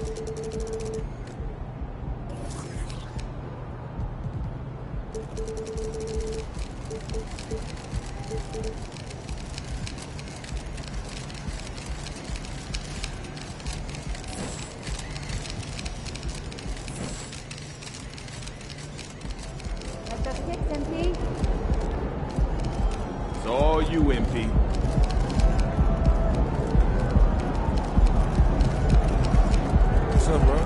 It's all you, MP. What's up, bro?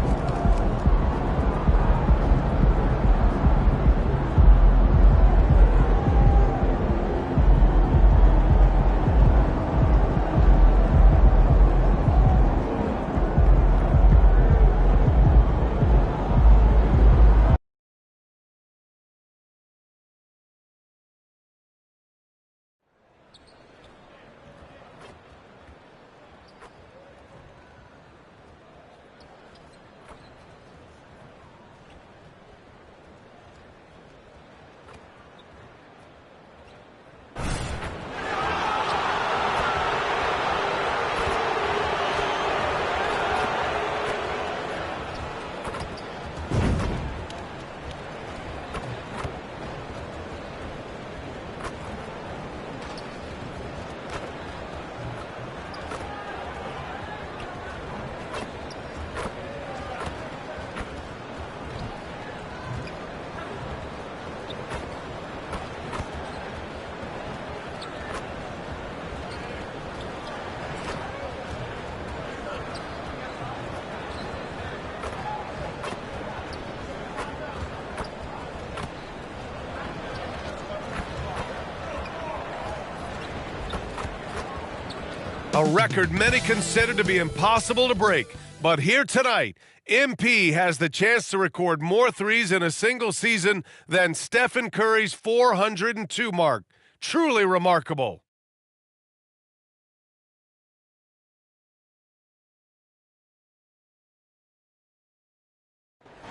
A record many consider to be impossible to break. But here tonight, MP has the chance to record more threes in a single season than Stephen Curry's 402 mark. Truly remarkable.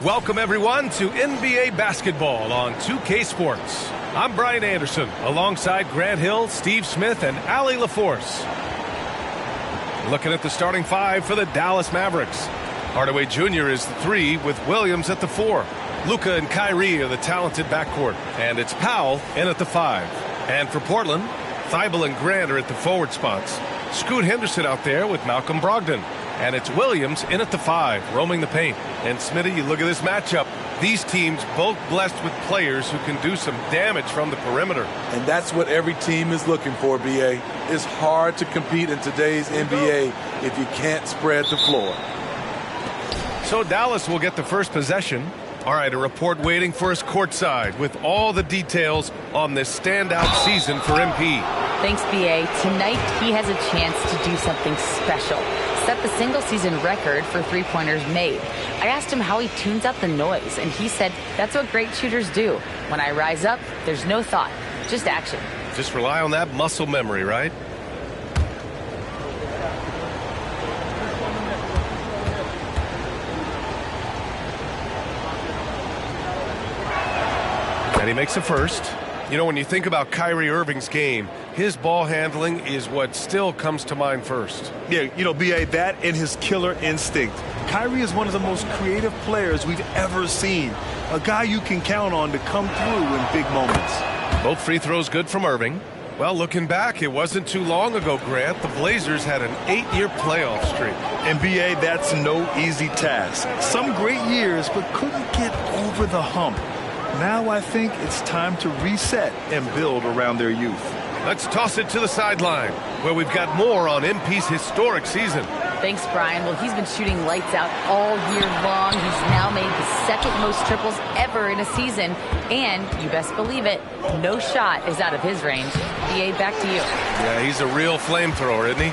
Welcome, everyone, to NBA basketball on 2K Sports. I'm Brian Anderson, alongside Grant Hill, Steve Smith, and Allie LaForce. Looking at the starting five for the Dallas Mavericks. Hardaway Jr. is the 3 with Williams at the 4. Luka and Kyrie are the talented backcourt. And it's Powell in at the 5. And for Portland, Thibault and Grant are at the forward spots. Scoot Henderson out there with Malcolm Brogdon. And it's Williams in at the 5, roaming the paint. And Smitty, you look at this matchup. These teams both blessed with players who can do some damage from the perimeter. And that's what every team is looking for, B.A. It's hard to compete in today's NBA if you can't spread the floor. So Dallas will get the first possession. All right, a report waiting for us courtside with all the details on this standout season for MP. Thanks, B.A. Tonight, he has a chance to do something special. Set the single-season record for three-pointers made. I asked him how he tunes out the noise, and he said that's what great shooters do. When I rise up, there's no thought, just action. Just rely on that muscle memory, right? And he makes the first. You know, when you think about Kyrie Irving's game, his ball handling is what still comes to mind first. Yeah, you know, B.A., that and his killer instinct. Kyrie is one of the most creative players we've ever seen. A guy you can count on to come through in big moments. Both free throws good from Irving. Well, looking back, it wasn't too long ago, Grant, the Blazers had an 8-year playoff streak. And, B.A., that's no easy task. Some great years, but couldn't get over the hump. Now I think it's time to reset and build around their youth. Let's toss it to the sideline, where we've got more on MP's historic season. Thanks, Brian. Well, he's been shooting lights out all year long. He's now made the second most triples ever in a season. And, you best believe it, no shot is out of his range. B.A., back to you. Yeah, he's a real flamethrower, isn't he?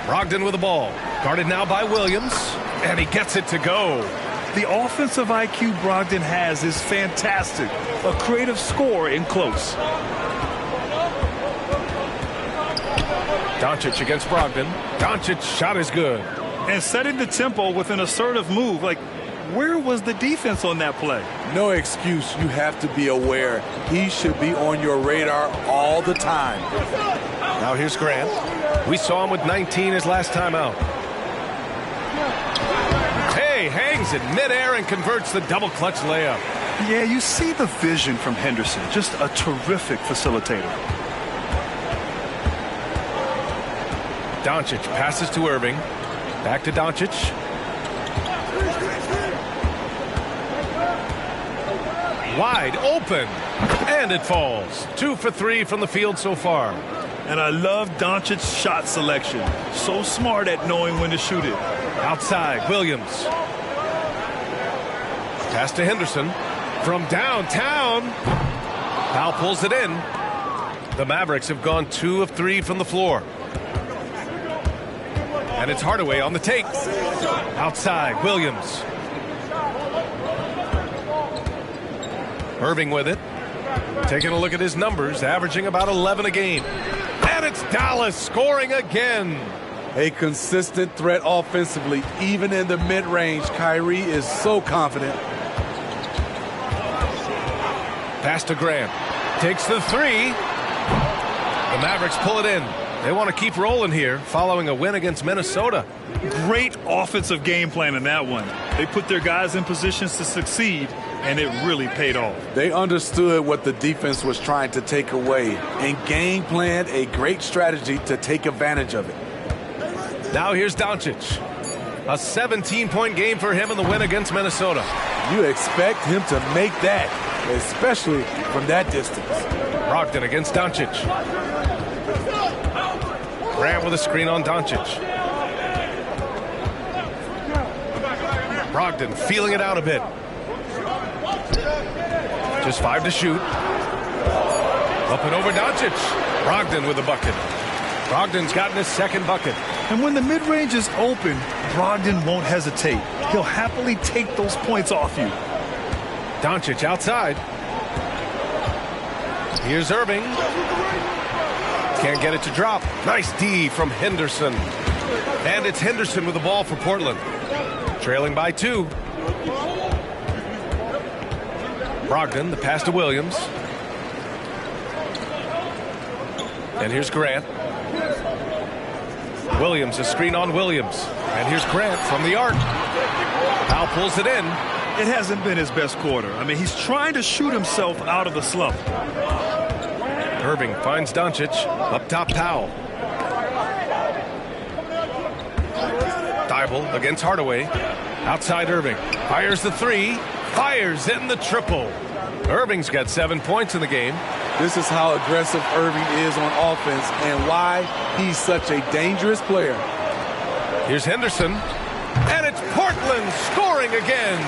Brogdon with the ball. Guarded now by Williams. And he gets it to go. The offensive IQ Brogdon has is fantastic. A creative scorer in close. Doncic against Brogdon. Doncic's shot is good. And setting the tempo with an assertive move. Like, where was the defense on that play? No excuse. You have to be aware. He should be on your radar all the time. Now here's Grant. We saw him with 19 his last time out. away, hangs in midair and converts the double clutch layup. Yeah, you see the vision from Henderson. Just a terrific facilitator. Doncic passes to Irving. Back to Doncic. Wide open. And it falls. 2 for 3 from the field so far. And I love Doncic's shot selection. So smart at knowing when to shoot it. Outside, Williams. Pass to Henderson. From downtown. Powell pulls it in. The Mavericks have gone 2 of 3 from the floor. And it's Hardaway on the take. Outside, Williams. Irving with it. Taking a look at his numbers, averaging about 11 a game. And it's Dallas scoring again. A consistent threat offensively, even in the mid-range. Kyrie is so confident. Pass to Grant. Takes the 3. The Mavericks pull it in. They want to keep rolling here following a win against Minnesota. Great offensive game plan in that one. They put their guys in positions to succeed, and it really paid off. They understood what the defense was trying to take away and game planned a great strategy to take advantage of it. Now here's Doncic. A 17-point game for him in the win against Minnesota. You expect him to make that, especially from that distance. Brogdon against Doncic. Grant with a screen on Doncic. Brogdon feeling it out a bit. Just 5 to shoot. Up and over Doncic. Brogdon with a bucket. Brogdon's gotten his second bucket. And when the mid-range is open, Brogdon won't hesitate. He'll happily take those points off you. Doncic outside. Here's Irving. Can't get it to drop. Nice D from Henderson. And it's Henderson with the ball for Portland. Trailing by 2. Brogdon, the pass to Williams. And here's Grant. Williams, a screen on Williams. And here's Grant from the arc. Powell pulls it in. It hasn't been his best quarter. I mean, he's trying to shoot himself out of the slump. Irving finds Doncic. Up top, Powell. Thibault against Hardaway. Outside Irving. Fires the 3. Fires in the triple. Irving's got 7 points in the game. This is how aggressive Irving is on offense and why he's such a dangerous player. Here's Henderson. And it's Portland scoring again.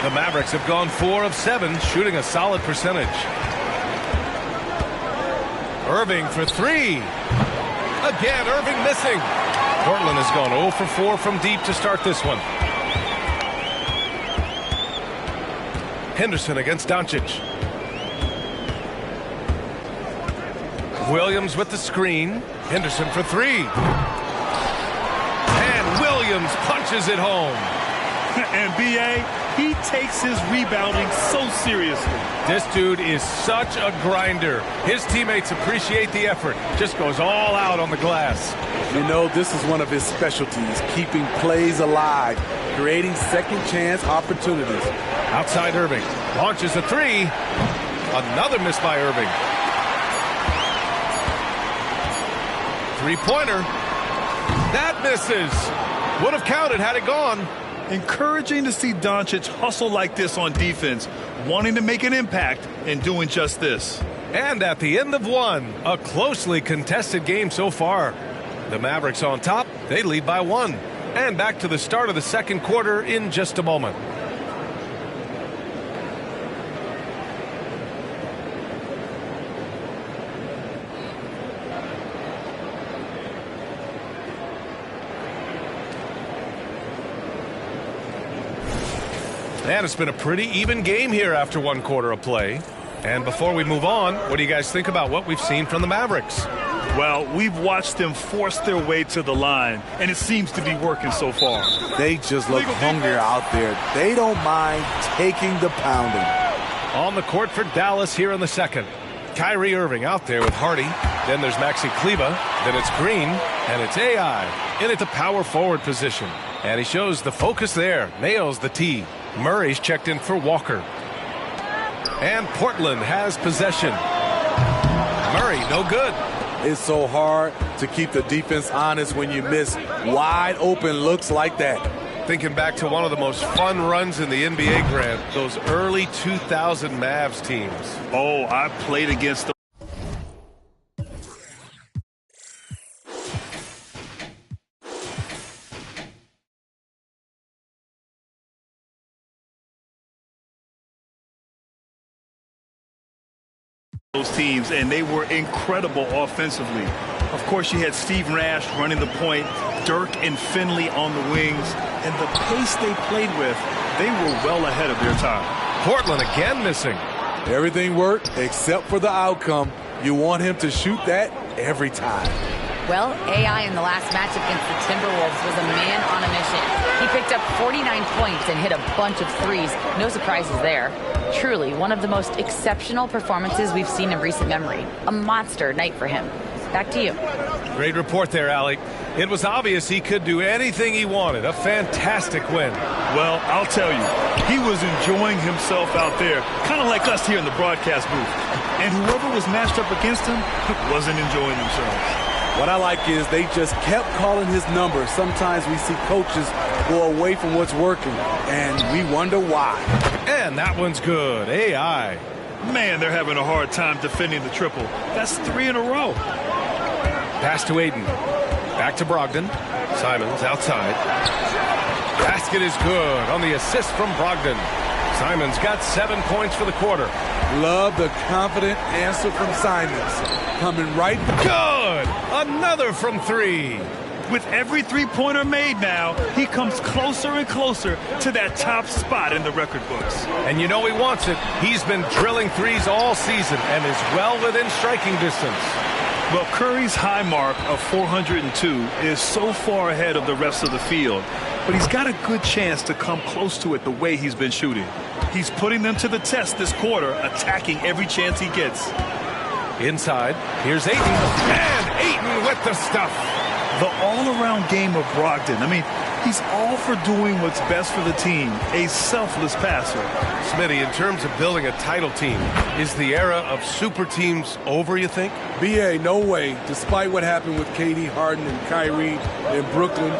The Mavericks have gone 4 of 7, shooting a solid percentage. Irving for 3. Again, Irving missing. Portland has gone 0 for 4 from deep to start this one. Henderson against Doncic. Williams with the screen. Henderson for 3. And Williams punches it home. And B.A., he takes his rebounding so seriously. This dude is such a grinder. His teammates appreciate the effort. Just goes all out on the glass. You know, this is one of his specialties, keeping plays alive, creating second chance opportunities. Outside Irving. Launches a 3. Another miss by Irving. Three-pointer. That misses. Would have counted had it gone. Encouraging to see Doncic hustle like this on defense, wanting to make an impact and doing just this. And at the end of 1, a closely contested game so far. The Mavericks on top. They lead by 1. And back to the start of the second quarter in just a moment. And it's been a pretty even game here after 1 quarter of play. And before we move on, what do you guys think about what we've seen from the Mavericks? Well, we've watched them force their way to the line, and it seems to be working so far. They just look hungrier out there. They don't mind taking the pounding. On the court for Dallas here in the second. Kyrie Irving out there with Hardy. Then there's Maxi Kleber. Then it's Green. And it's AI in at the power forward position. And he shows the focus there. Nails the tee. Murray's checked in for Walker. And Portland has possession. Murray, no good. It's so hard to keep the defense honest when you miss wide open looks like that. Thinking back to one of the most fun runs in the NBA, Grant, those early 2000 Mavs teams. Oh, I played against the those teams, and they were incredible offensively. Of course, you had Steve Nash running the point, Dirk and Finley on the wings, and the pace they played with, they were well ahead of their time. Portland again missing. Everything worked except for the outcome. You want him to shoot that every time. Well, AI in the last match against the Timberwolves was a man on a mission. He picked up 49 points and hit a bunch of threes. No surprises there. Truly, one of the most exceptional performances we've seen in recent memory. A monster night for him. Back to you. Great report there, Allie. It was obvious he could do anything he wanted. A fantastic win. Well, I'll tell you, he was enjoying himself out there, kind of like us here in the broadcast booth. And whoever was matched up against him wasn't enjoying themselves. What I like is they just kept calling his number. Sometimes we see coaches go away from what's working, and we wonder why. And that one's good. AI. Man, they're having a hard time defending the triple. That's 3 in a row. Pass to Aiden. Back to Brogdon. Simons outside. Basket is good on the assist from Brogdon. Simons got 7 points for the quarter. Love the confident answer from Simons. Coming right. Good! Another from 3. With every three-pointer made now, he comes closer and closer to that top spot in the record books. And you know he wants it. He's been drilling threes all season and is well within striking distance. Well, Curry's high mark of 402 is so far ahead of the rest of the field, but he's got a good chance to come close to it the way he's been shooting. He's putting them to the test this quarter, attacking every chance he gets. Inside, here's Ayton, and Ayton with the stuff. The all-around game of Brogdon. I mean, he's all for doing what's best for the team, a selfless passer. Smitty, in terms of building a title team, is the era of super teams over, you think? BA, no way. Despite what happened with KD, Harden, and Kyrie in Brooklyn,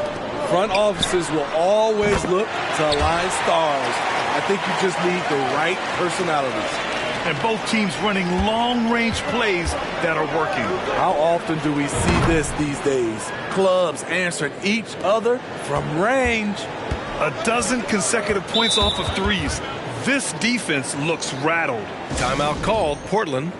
front offices will always look to align stars. I think you just need the right personalities. And both teams running long-range plays that are working. How often do we see this these days? Clubs answering each other from range. 12 consecutive points off of threes. This defense looks rattled. Timeout called, Portland.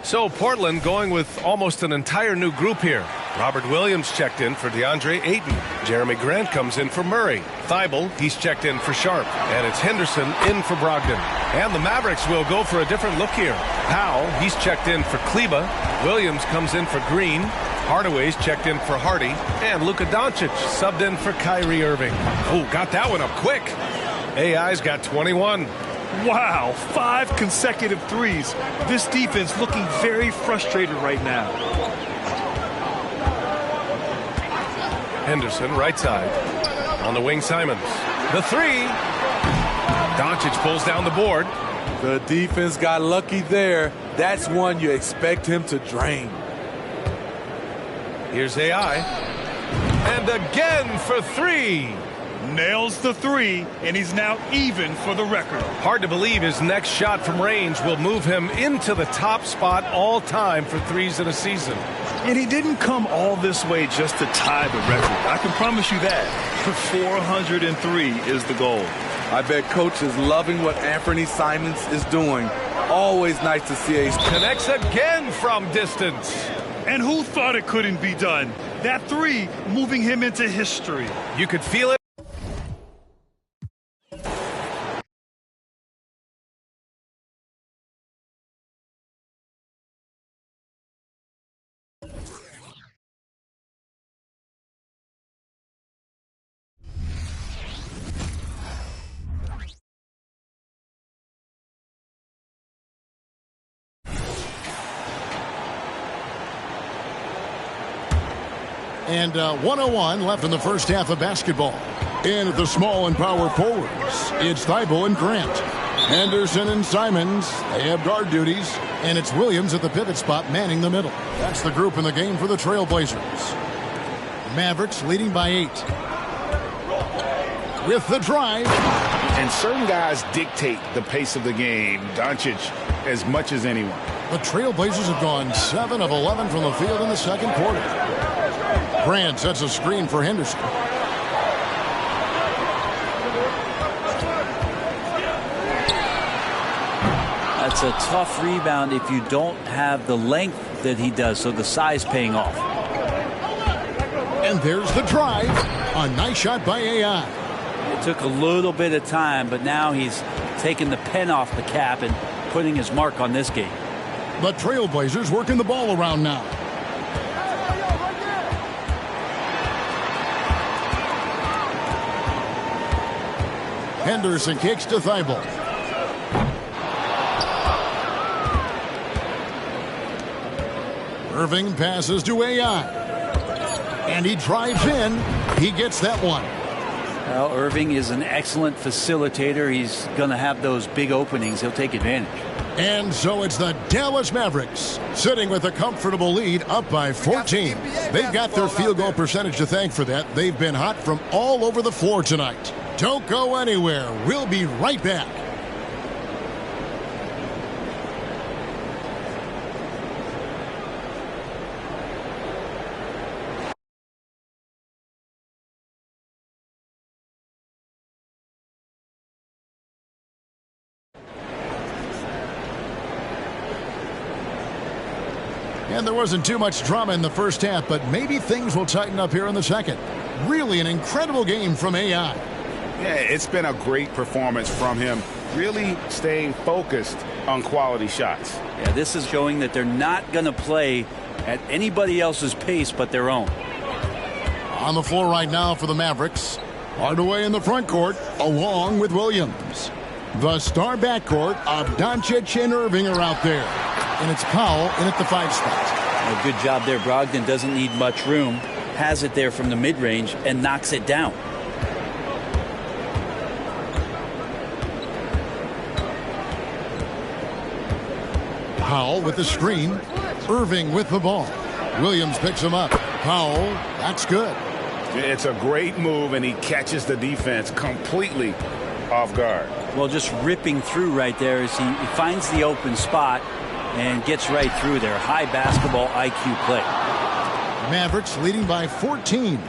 So Portland going with almost an entire new group here. Robert Williams checked in for DeAndre Ayton. Jeremy Grant comes in for Murray. Thibault, he's checked in for Sharp. And it's Henderson in for Brogdon. And the Mavericks will go for a different look here. Powell, he's checked in for Kleba. Williams comes in for Green. Hardaway's checked in for Hardy. And Luka Doncic subbed in for Kyrie Irving. Oh, got that one up quick. AI's got 21. Wow, 5 consecutive threes. This defense looking very frustrated right now. Henderson, right side. On the wing, Simons. The 3. Doncic pulls down the board. The defense got lucky there. That's one you expect him to drain. Here's AI. And again for 3. Nails the 3, and he's now even for the record. Hard to believe his next shot from range will move him into the top spot all time for threes in a season. And he didn't come all this way just to tie the record. I can promise you that. 403 is the goal. I bet Coach is loving what Anthony Simons is doing. Always nice to see a... Connects again from distance. And who thought it couldn't be done? That 3 moving him into history. You could feel it. And 1:01 left in the first half of basketball. In at the small and power forwards, it's Thibault and Grant. Henderson and Simons, they have guard duties. And it's Williams at the pivot spot manning the middle. That's the group in the game for the Trailblazers. Mavericks leading by 8. With the drive. And certain guys dictate the pace of the game. Doncic as much as anyone. The Trailblazers have gone 7 of 11 from the field in the second quarter. Grant sets a screen for Henderson. That's a tough rebound if you don't have the length that he does, so the size paying off. And there's the drive. A nice shot by AI. It took a little bit of time, but now he's taking the pen off the cap and putting his mark on this game. The Trailblazers working the ball around now. Henderson kicks to Thibault. Irving passes to AI. And he drives in. He gets that one. Well, Irving is an excellent facilitator. He's going to have those big openings. He'll take advantage. And so it's the Dallas Mavericks sitting with a comfortable lead up by 14. They've got their field goal percentage to thank for that. They've been hot from all over the floor tonight. Don't go anywhere. We'll be right back. And there wasn't too much drama in the first half, but maybe things will tighten up here in the second. Really an incredible game from AI. Yeah, it's been a great performance from him. Really staying focused on quality shots. Yeah, this is showing that they're not going to play at anybody else's pace but their own. On the floor right now for the Mavericks. Hardaway in the front court along with Williams. The star backcourt of Doncic and Irving are out there. And it's Powell in at the 5 spot. A good job there. Brogdon doesn't need much room. Has it there from the mid-range and knocks it down. Powell with the screen. Irving with the ball. Williams picks him up. Powell, that's good. It's a great move, and he catches the defense completely off guard. Well, just ripping through right there as he finds the open spot and gets right through there. High basketball IQ play. Mavericks leading by 14.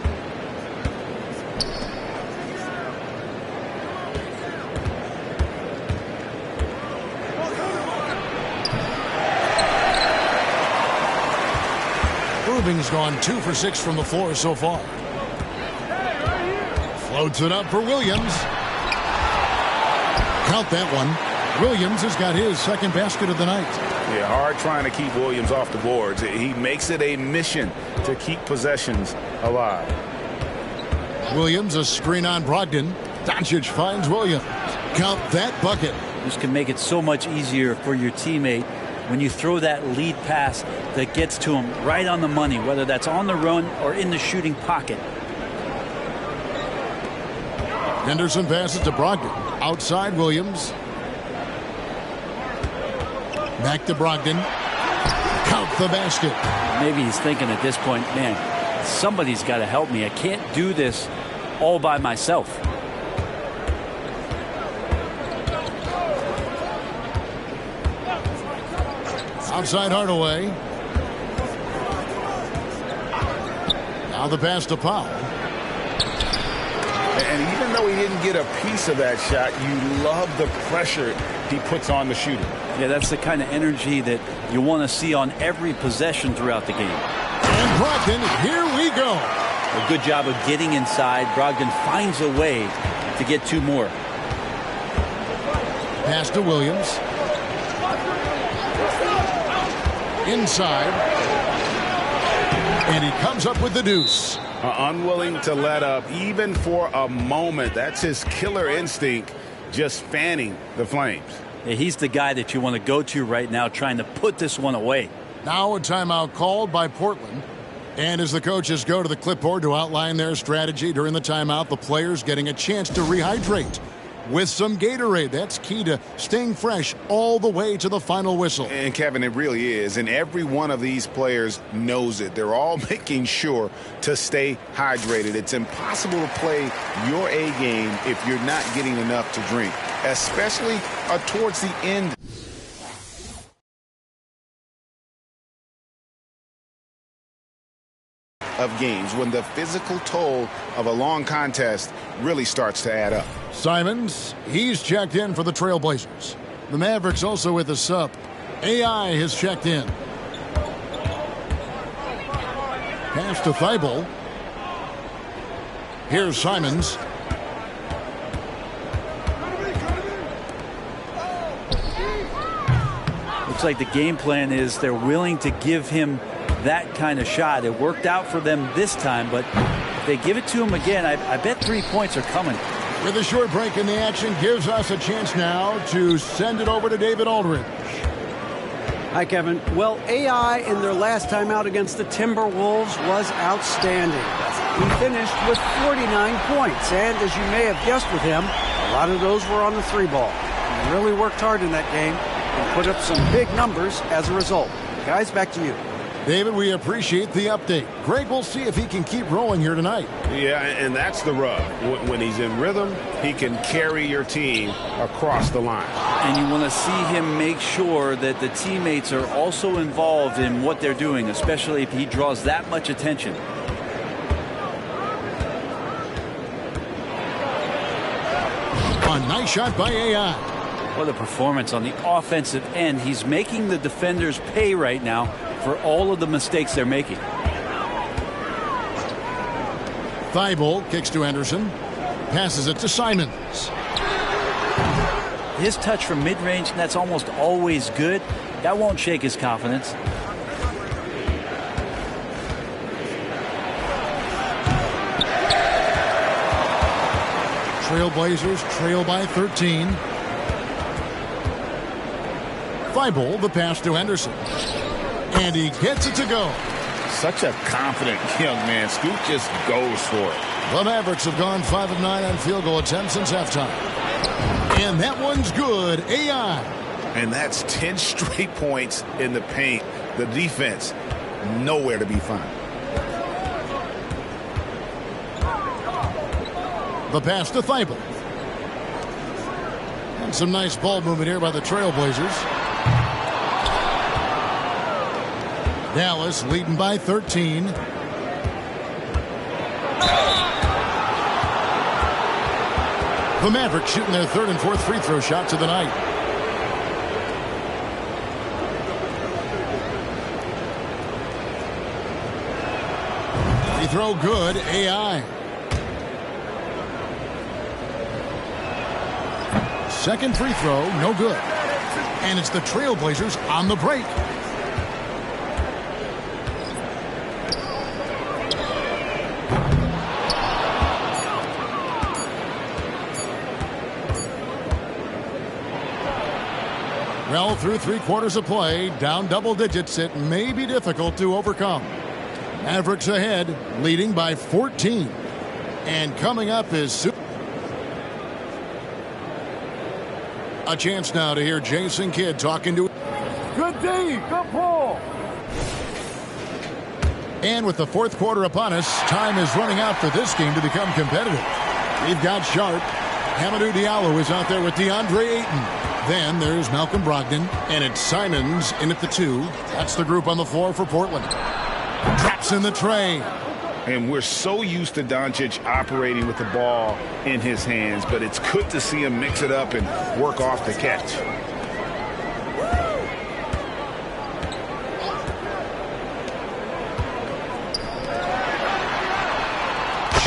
Irving's gone 2 for 6 from the floor so far. Floats it up for Williams. Count that one. Williams has got his second basket of the night. Yeah, hard trying to keep Williams off the boards. He makes it a mission to keep possessions alive. Williams, a screen on Brogdon. Doncic finds Williams. Count that bucket. This can make it so much easier for your teammate when you throw that lead pass that gets to him right on the money, whether that's on the run or in the shooting pocket. Henderson passes to Brogdon. Outside Williams. Back to Brogdon. Count the basket. Maybe he's thinking at this point, man, somebody's got to help me. I can't do this all by myself. Outside Hardaway. Now the pass to Powell. And even though he didn't get a piece of that shot, you love the pressure he puts on the shooter. Yeah, that's the kind of energy that you want to see on every possession throughout the game. And Brogdon, here we go. A good job of getting inside. Brogdon finds a way to get 2 more. Pass to Williams. Inside. And he comes up with the deuce. Unwilling to let up even for a moment. That's his killer instinct, just fanning the flames. Yeah, he's the guy that you want to go to right now, trying to put this one away. Now a timeout called by Portland. And as the coaches go to the clipboard to outline their strategy during the timeout, the players getting a chance to rehydrate with some Gatorade. That's key to staying fresh all the way to the final whistle. And Kevin, it really is. And every one of these players knows it. They're all making sure to stay hydrated. It's impossible to play your A game if you're not getting enough to drink, especially towards the end of games, when the physical toll of a long contest really starts to add up. Simons, he's checked in for the Trailblazers. The Mavericks also with a sub. AI has checked in. Pass to Thibault. Here's Simons. Looks like the game plan is they're willing to give him that kind of shot. It worked out for them this time, but if they give it to him again, I bet 3 points are coming. With a short break in the action, gives us a chance now to send it over to David Aldridge. Hi, Kevin. Well, AI in their last time out against the Timberwolves was outstanding. He finished with 49 points, and as you may have guessed with him, a lot of those were on the 3-ball. He really worked hard in that game and put up some big numbers as a result. Guys, back to you. David, we appreciate the update. Greg, we'll see if he can keep rolling here tonight. Yeah, and that's the rub. When he's in rhythm, he can carry your team across the line. And you want to see him make sure that the teammates are also involved in what they're doing, especially if he draws that much attention. A nice shot by AI. What a performance on the offensive end. He's making the defenders pay right now for all of the mistakes they're making. Thibault kicks to Anderson. Passes it to Simons. His touch from mid-range, that's almost always good. That won't shake his confidence. Trailblazers trail by 13. Thibault, the pass to Henderson. And he gets it to go. Such a confident young man. Scoot just goes for it. The Mavericks have gone 5 of 9 on field goal attempts since halftime. And that one's good. AI. And that's 10 straight points in the paint. The defense, nowhere to be found. The pass to Thibault. And some nice ball movement here by the Trailblazers. Dallas leading by 13. The Mavericks shooting their third and fourth free throw shots of the night. Free throw good. AI. Second free throw, no good. And it's the Trailblazers on the break. Well, through 3 quarters of play, down double digits, it may be difficult to overcome. Mavericks ahead, leading by 14. And coming up is a chance now to hear Jason Kidd talking to... Good D, good pull. And with the fourth quarter upon us, time is running out for this game to become competitive. We've got Sharp. Hamidou Diallo is out there with DeAndre Ayton. Then there's Malcolm Brogdon, and it's Simons in at the 2. That's the group on the floor for Portland. Drops in the tray. And we're so used to Doncic operating with the ball in his hands, but it's good to see him mix it up and work off the catch.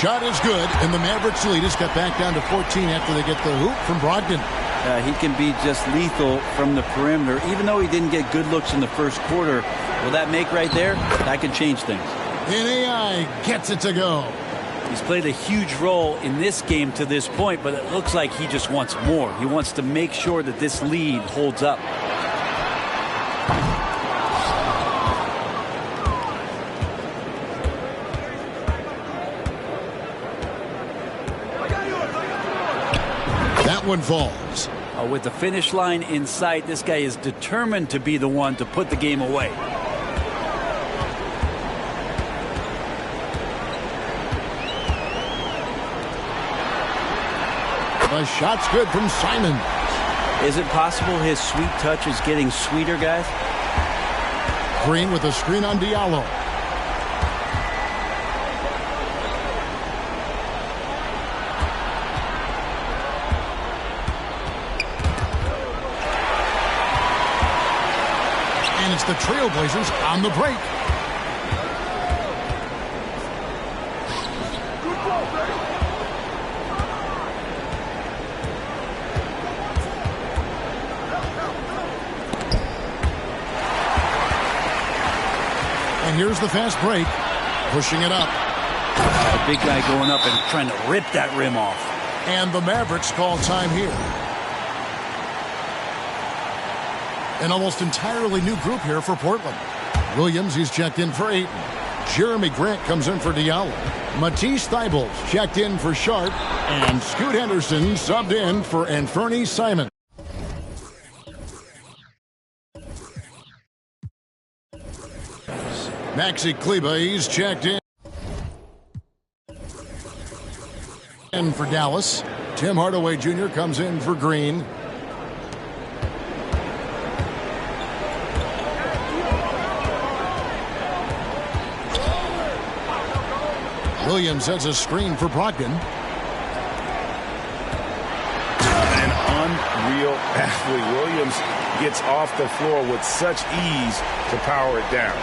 Shot is good, and the Mavericks lead has got back down to 14 after they get the hoop from Brogdon. He can be just lethal from the perimeter. Even though he didn't get good looks in the first quarter, will that make right there? That can change things. And AI gets it to go. He's played a huge role in this game to this point, but it looks like he just wants more. He wants to make sure that this lead holds up. one falls. With the finish line in sight, this guy is determined to be the one to put the game away. The shot's good from Simon. Is it possible his sweet touch is getting sweeter, guys? Green with a screen on Diallo. And it's the Trailblazers on the break. And here's the fast break, pushing it up. The big guy going up and trying to rip that rim off. And the Mavericks call time here. An almost entirely new group here for Portland. Williams, he's checked in for Ayton. Jeremy Grant comes in for Diallo. Matisse Thybulle checked in for Sharp. And Scoot Henderson subbed in for Anthony Simon. Maxi Kleber, he's checked in. And for Dallas, Tim Hardaway Jr. comes in for Green. Williams has a screen for Brogdon. An unreal athlete. Williams gets off the floor with such ease to power it down.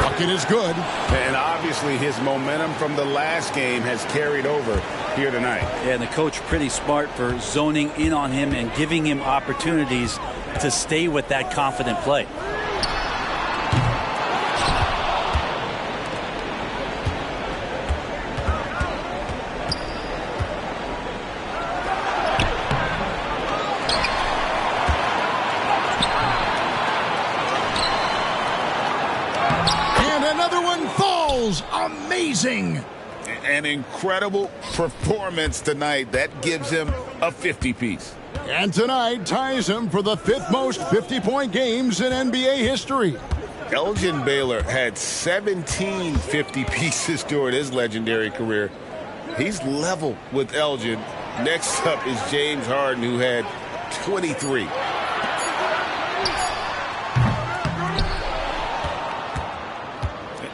Bucket is good. And obviously his momentum from the last game has carried over here tonight. And the coach pretty smart for zoning in on him and giving him opportunities to stay with that confident play. Amazing. An incredible performance tonight. That gives him a 50-piece. And tonight ties him for the 5th most 50-point games in NBA history. Elgin Baylor had 17 50-pieces during his legendary career. He's level with Elgin. Next up is James Harden, who had 23.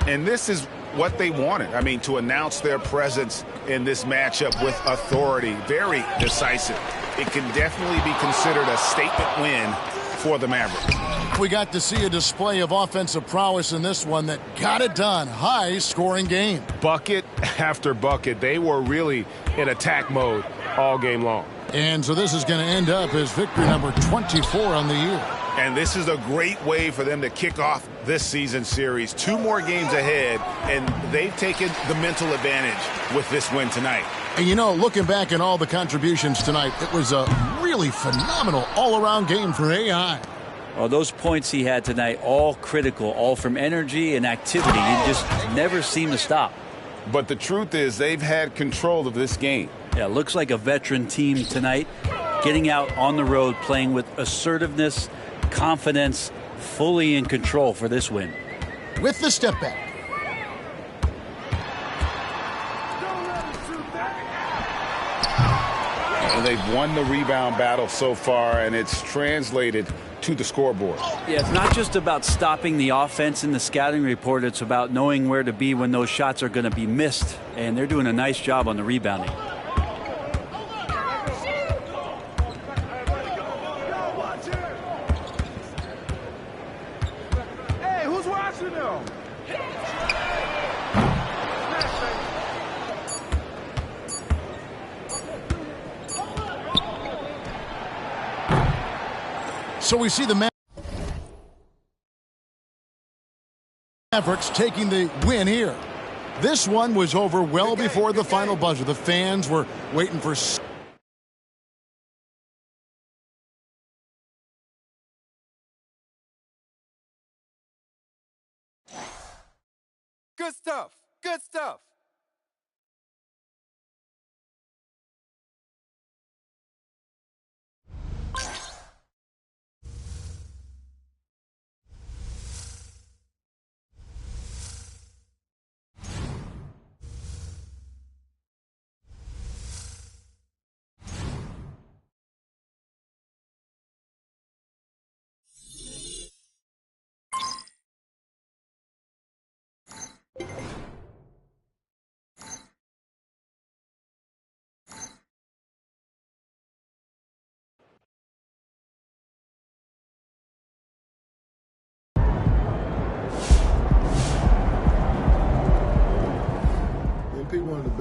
And this is what they wanted. I mean, to announce their presence in this matchup with authority. Very decisive. It can definitely be considered a statement win for the Mavericks. We got to see a display of offensive prowess in this one that got it done. High-scoring game. Bucket after bucket. They were really in attack mode all game long. And so this is going to end up as victory number 24 on the year. And this is a great way for them to kick off this season series. 2 more games ahead, and they've taken the mental advantage with this win tonight. And you know, looking back at all the contributions tonight, it was a really phenomenal all-around game for AI. Well, those points he had tonight, all critical, all from energy and activity. He just never seemed to stop. But the truth is they've had control of this game. Yeah, looks like a veteran team tonight, getting out on the road, playing with assertiveness, confidence, fully in control for this win. With the step back. And they've won the rebound battle so far, and it's translated to the scoreboard. Yeah, it's not just about stopping the offense in the scouting report. It's about knowing where to be when those shots are going to be missed. And they're doing a nice job on the rebounding. Hey, who's watching them? So we see the Mavericks taking the win here. This one was over well before the final buzzer. The fans were waiting for... Good stuff. Good stuff.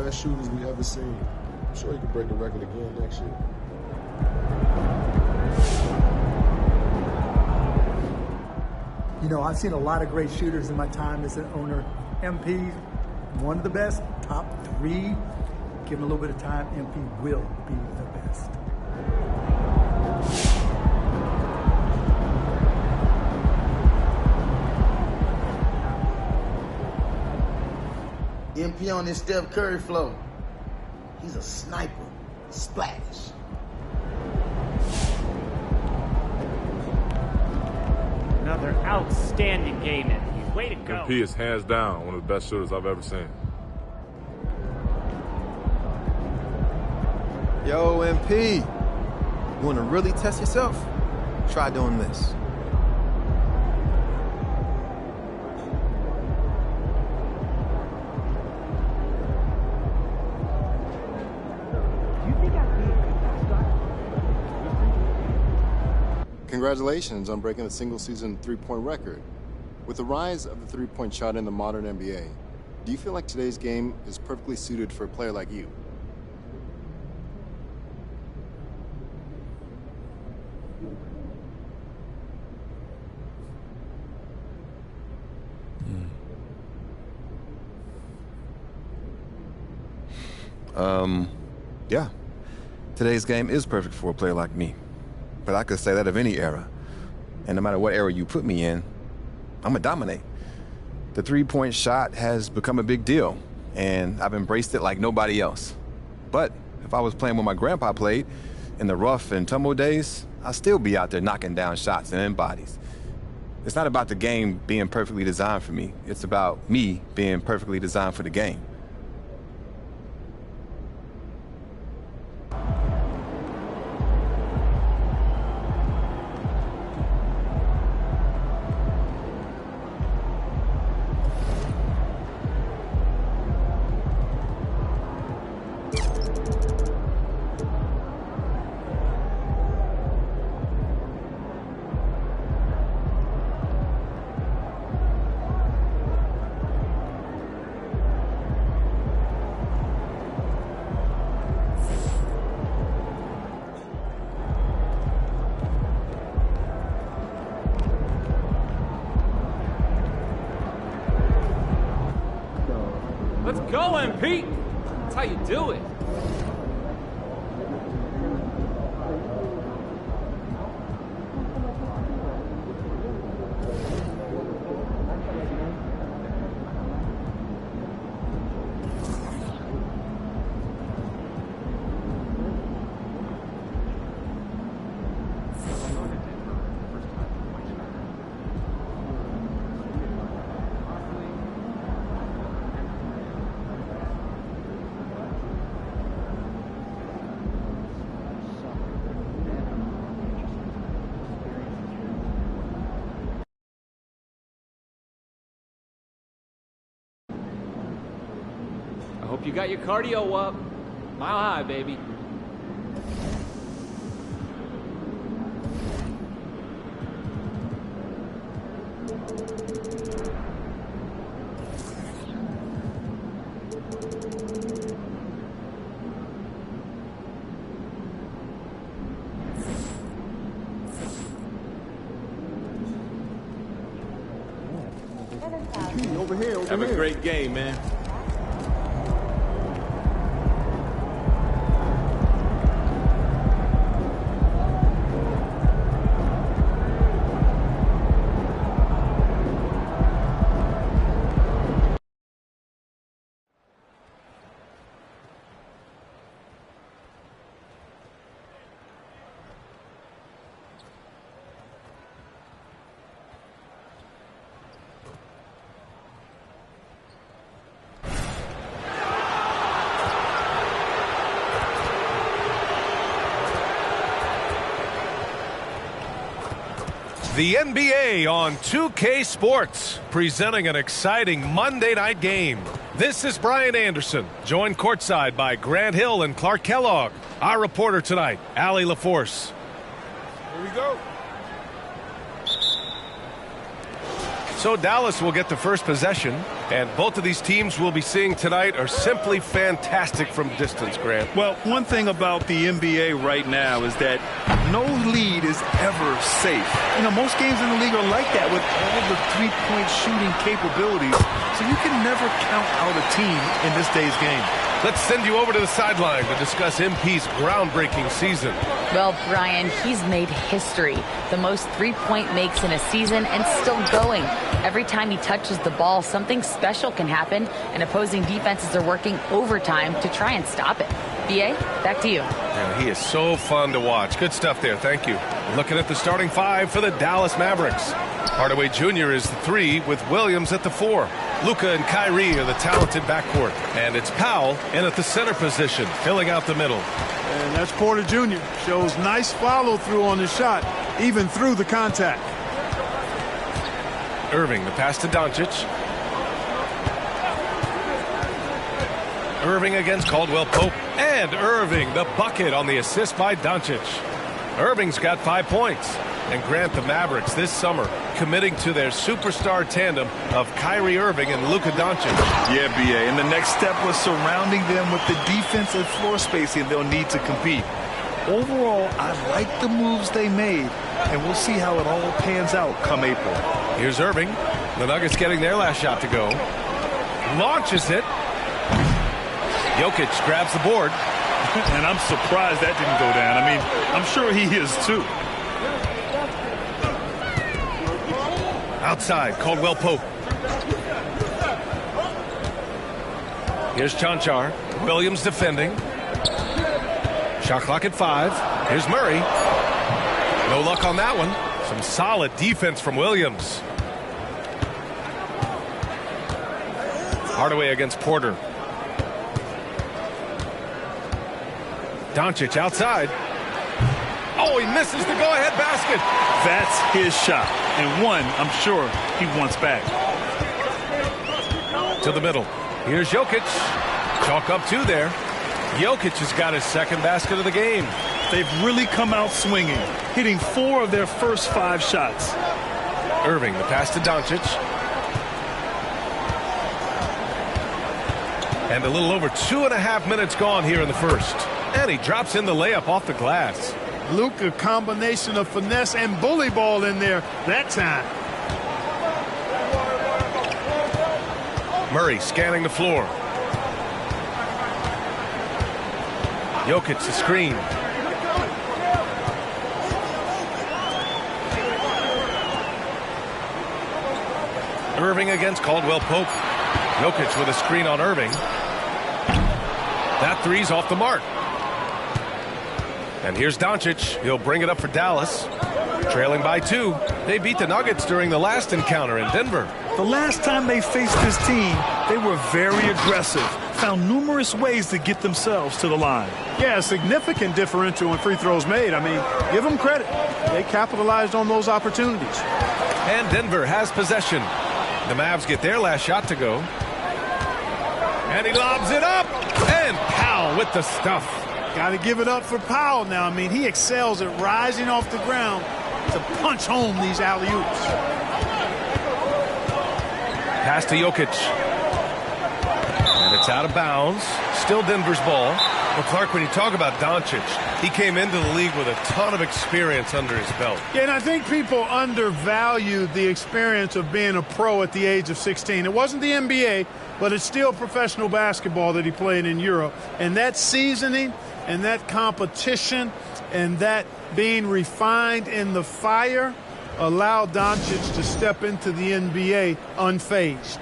best shooters we ever seen. I'm sure he can break the record again next year. You know, I've seen a lot of great shooters in my time as an owner. MP, one of the best, top 3. Give him a little bit of time, MP will be the best. MP on this Steph Curry flow. He's a sniper. Splash. Another outstanding game, MP. Way to go. MP is hands down one of the best shooters I've ever seen. Yo, MP. You want to really test yourself? Try doing this. Congratulations on breaking the single-season three-point record. With the rise of the three-point shot in the modern NBA, do you feel like today's game is perfectly suited for a player like you? Yeah. Today's game is perfect for a player like me. But I could say that of any era. And no matter what era you put me in, I'm gonna dominate. The three-point shot has become a big deal, and I've embraced it like nobody else. But if I was playing when my grandpa played, in the rough and tumble days, I'd still be out there knocking down shots and in bodies. It's not about the game being perfectly designed for me. It's about me being perfectly designed for the game. Let's go, MP! That's how you do it. I hope you got your cardio up. Mile high, baby. Over here, Have a great game, man. The NBA on 2K Sports, presenting an exciting Monday night game. This is Brian Anderson, joined courtside by Grant Hill and Clark Kellogg. Our reporter tonight, Allie LaForce. Here we go. So Dallas will get the first possession, and both of these teams we'll be seeing tonight are simply fantastic from distance, Grant. Well, one thing about the NBA right now is that no lead is ever safe. You know, most games in the league are like that with all the three-point shooting capabilities, so you can never count out a team in this day's game. Let's send you over to the sideline to discuss MP's groundbreaking season. Well, Brian, he's made history. The most three-point makes in a season and still going. Every time he touches the ball, something special can happen, and opposing defenses are working overtime to try and stop it. B.A., back to you. Yeah, he is so fun to watch. Good stuff there. Thank you. Looking at the starting five for the Dallas Mavericks. Hardaway Jr. is the 3 with Williams at the 4. Luka and Kyrie are the talented backcourt. And it's Powell in at the center position, filling out the middle. And that's Porter Jr. Shows nice follow-through on the shot, even through the contact. Irving, the pass to Doncic. Irving against Caldwell Pope. And Irving, the bucket on the assist by Doncic. Irving's got 5 points. And Grant, the Mavericks this summer committing to their superstar tandem of Kyrie Irving and Luka Doncic. Yeah, B.A., and the next step was surrounding them with the defensive floor spacing they'll need to compete. Overall, I like the moves they made, and we'll see how it all pans out come April. Here's Irving. The Nuggets getting their last shot to go. Launches it. Jokic grabs the board. And I'm surprised that didn't go down. I mean, I'm sure he is too. Outside, Caldwell Pope. Here's Chanchar. Williams defending. Shot clock at 5. Here's Murray. No luck on that one. Some solid defense from Williams. Hardaway against Porter. Doncic outside. Oh, he misses the go-ahead basket. That's his shot, and one I'm sure he wants back. To the middle. Here's Jokic. Chalk up 2 there. Jokic has got his second basket of the game. They've really come out swinging, hitting 4 of their first 5 shots. Irving, the pass to Doncic. And a little over 2.5 minutes gone here in the first. And he drops in the layup off the glass. Luka, combination of finesse and bully ball in there that time. Murray scanning the floor. Jokic the screen. Irving against Caldwell Pope. Jokic with a screen on Irving. That three's off the mark. And here's Doncic. He'll bring it up for Dallas. Trailing by 2. They beat the Nuggets during the last encounter in Denver. The last time they faced this team, they were very aggressive. Found numerous ways to get themselves to the line. Yeah, a significant differential in free throws made. I mean, give them credit. They capitalized on those opportunities. And Denver has possession. The Mavs get their last shot to go. And he lobs it up. And Powell with the stuff. Got to give it up for Powell now. I mean, he excels at rising off the ground to punch home these alley-oops. Pass to Jokic. And it's out of bounds. Still Denver's ball. Well, Clark, when you talk about Doncic, he came into the league with a ton of experience under his belt. Yeah, and I think people undervalued the experience of being a pro at the age of 16. It wasn't the NBA, but it's still professional basketball that he played in Europe. And that seasoning and that competition and that being refined in the fire allowed Doncic to step into the NBA unfazed.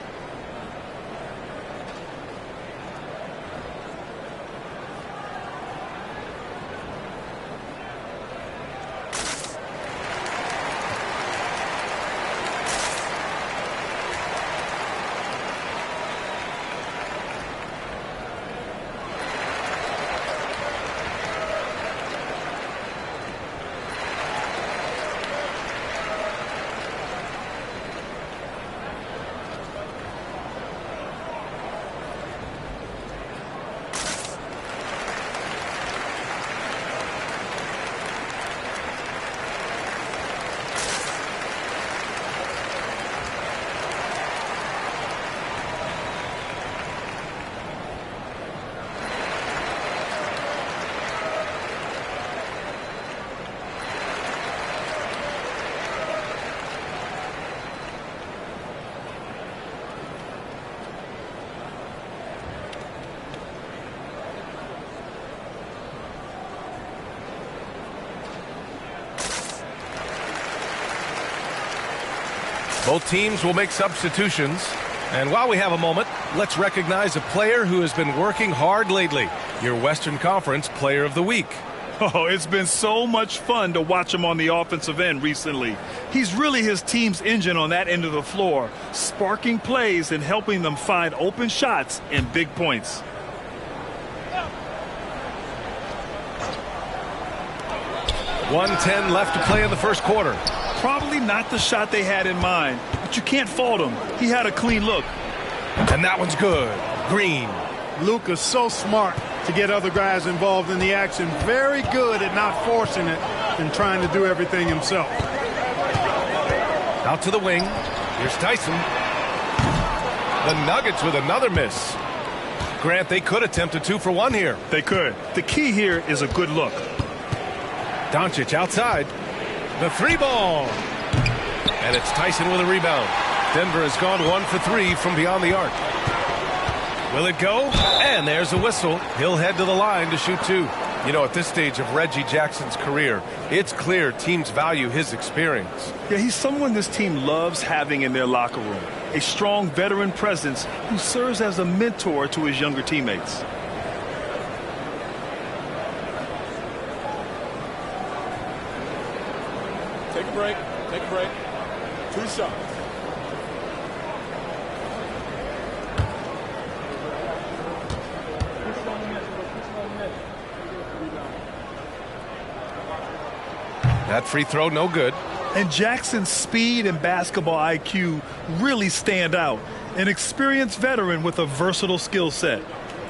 Both teams will make substitutions. And while we have a moment, let's recognize a player who has been working hard lately. Your Western Conference Player of the Week. Oh, it's been so much fun to watch him on the offensive end recently. He's really his team's engine on that end of the floor, sparking plays and helping them find open shots and big points. .110 left to play in the first quarter. Probably not the shot they had in mind, but you can't fault him. He had a clean look. And that one's good. Green. Luka's so smart to get other guys involved in the action. Very good at not forcing it and trying to do everything himself. Out to the wing. Here's Tyson. The Nuggets with another miss. Grant, they could attempt a 2-for-1 here. They could. The key here is a good look. Doncic outside. The 3-ball. And it's Tyson with a rebound. Denver has gone 1 for 3 from beyond the arc. Will it go? And there's a whistle. He'll head to the line to shoot 2. You know, at this stage of Reggie Jackson's career, it's clear teams value his experience. Yeah, he's someone this team loves having in their locker room. A strong veteran presence who serves as a mentor to his younger teammates. Take a break. Take a break. 2 shots. That free throw, no good. And Jackson's speed and basketball IQ really stand out. An experienced veteran with a versatile skill set.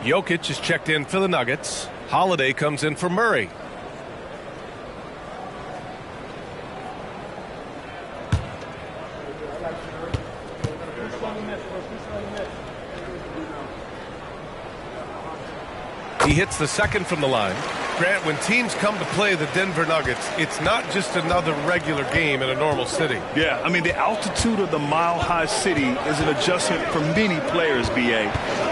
Jokic is checked in for the Nuggets. Holiday comes in for Murray. He hits the second from the line. Grant, when teams come to play the Denver Nuggets, it's not just another regular game in a normal city. Yeah, I mean, the altitude of the mile-high city is an adjustment for many players, B.A.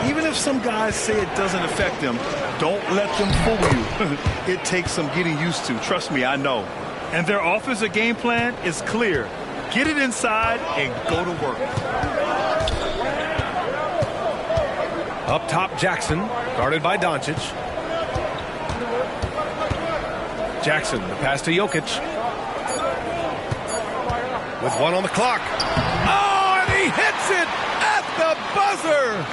Even if some guys say it doesn't affect them, don't let them fool you. It takes some getting used to. Trust me, I know. And their offensive game plan is clear. Get it inside and go to work. Up top, Jackson, guarded by Doncic. Jackson, the pass to Jokic. With 1 on the clock. Oh, and he hits it at the buzzer!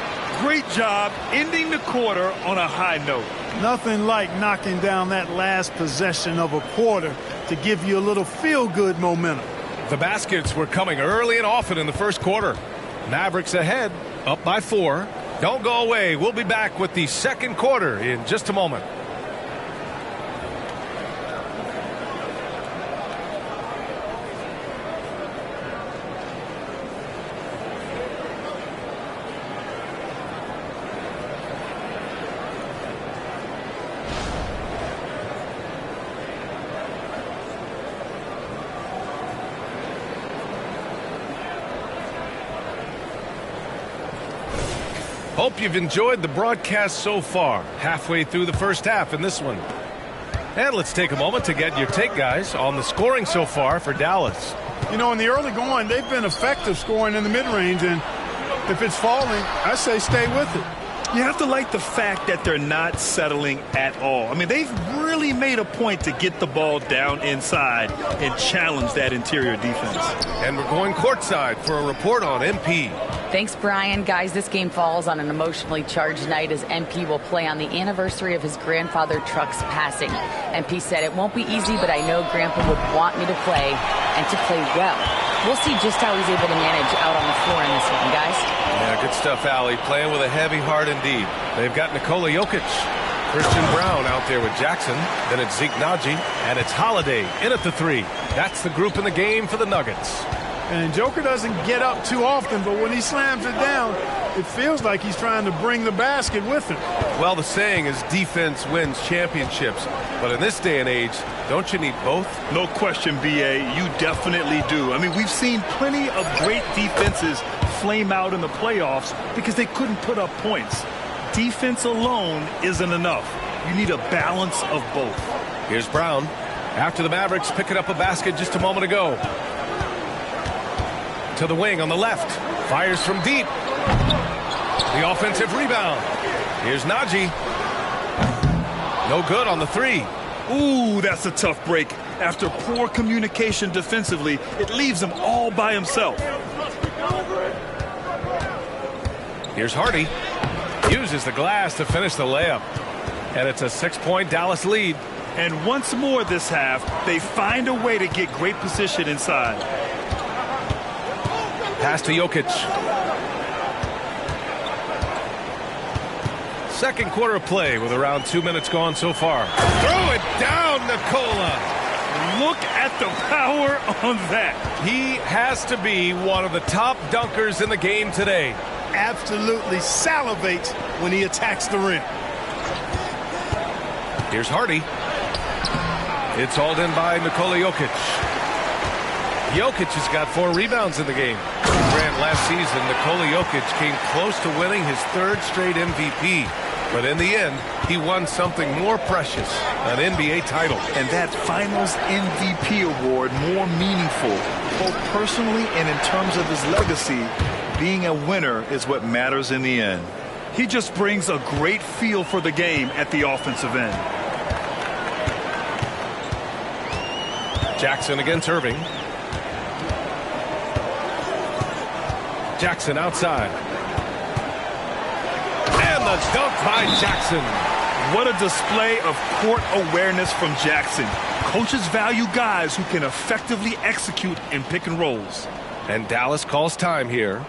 Great job ending the quarter on a high note. Nothing like knocking down that last possession of a quarter to give you a little feel-good momentum. The baskets were coming early and often in the first quarter. Mavericks ahead, up by 4. Don't go away. We'll be back with the second quarter in just a moment. Hope you've enjoyed the broadcast so far. Halfway through the first half in this one. And let's take a moment to get your take, guys, on the scoring so far for Dallas. You know, in the early going, they've been effective scoring in the mid-range, and if it's falling, I say stay with it. You have to like the fact that they're not settling at all. I mean, they've really made a point to get the ball down inside and challenge that interior defense. And we're going courtside for a report on MP. Thanks, Brian. Guys, this game falls on an emotionally charged night as MP will play on the anniversary of his grandfather Truck's passing. MP said, "It won't be easy, but I know Grandpa would want me to play and to play well." We'll see just how he's able to manage out on the floor in this one, guys. Yeah, good stuff, Allie. Playing with a heavy heart indeed. They've got Nikola Jokic, Christian Brown out there with Jackson. Then it's Zeke Naji, and it's Holiday in at the 3. That's the group in the game for the Nuggets. And Joker doesn't get up too often, but when he slams it down, it feels like he's trying to bring the basket with him. Well, the saying is defense wins championships. But in this day and age, don't you need both? No question, B.A. You definitely do. I mean, we've seen plenty of great defenses flame out in the playoffs because they couldn't put up points. Defense alone isn't enough. You need a balance of both. Here's Brown. After the Mavericks picking up a basket just a moment ago. To the wing on the left. Fires from deep. The offensive rebound. Here's Najee. No good on the three. Ooh, that's a tough break. After poor communication defensively, it leaves him all by himself. Here's Hardy. Uses the glass to finish the layup. And it's a 6-point Dallas lead. And once more this half, they find a way to get great position inside. Pass to Jokic. Second quarter of play with around 2 minutes gone so far. Throw it down, Nikola. Look at the power on that. He has to be one of the top dunkers in the game today. Absolutely salivates when he attacks the rim. Here's Hardy. It's hauled in by Nikola Jokic. Jokic has got 4 rebounds in the game. Grant, last season, Nikola Jokic came close to winning his 3rd straight MVP. But in the end, he won something more precious, an NBA title. And that Finals MVP award more meaningful, both personally and in terms of his legacy. Being a winner is what matters in the end. He just brings a great feel for the game at the offensive end. Jackson against Irving. Jackson outside. And the dunk by Jackson. What a display of court awareness from Jackson. Coaches value guys who can effectively execute in pick and rolls. And Dallas calls time here.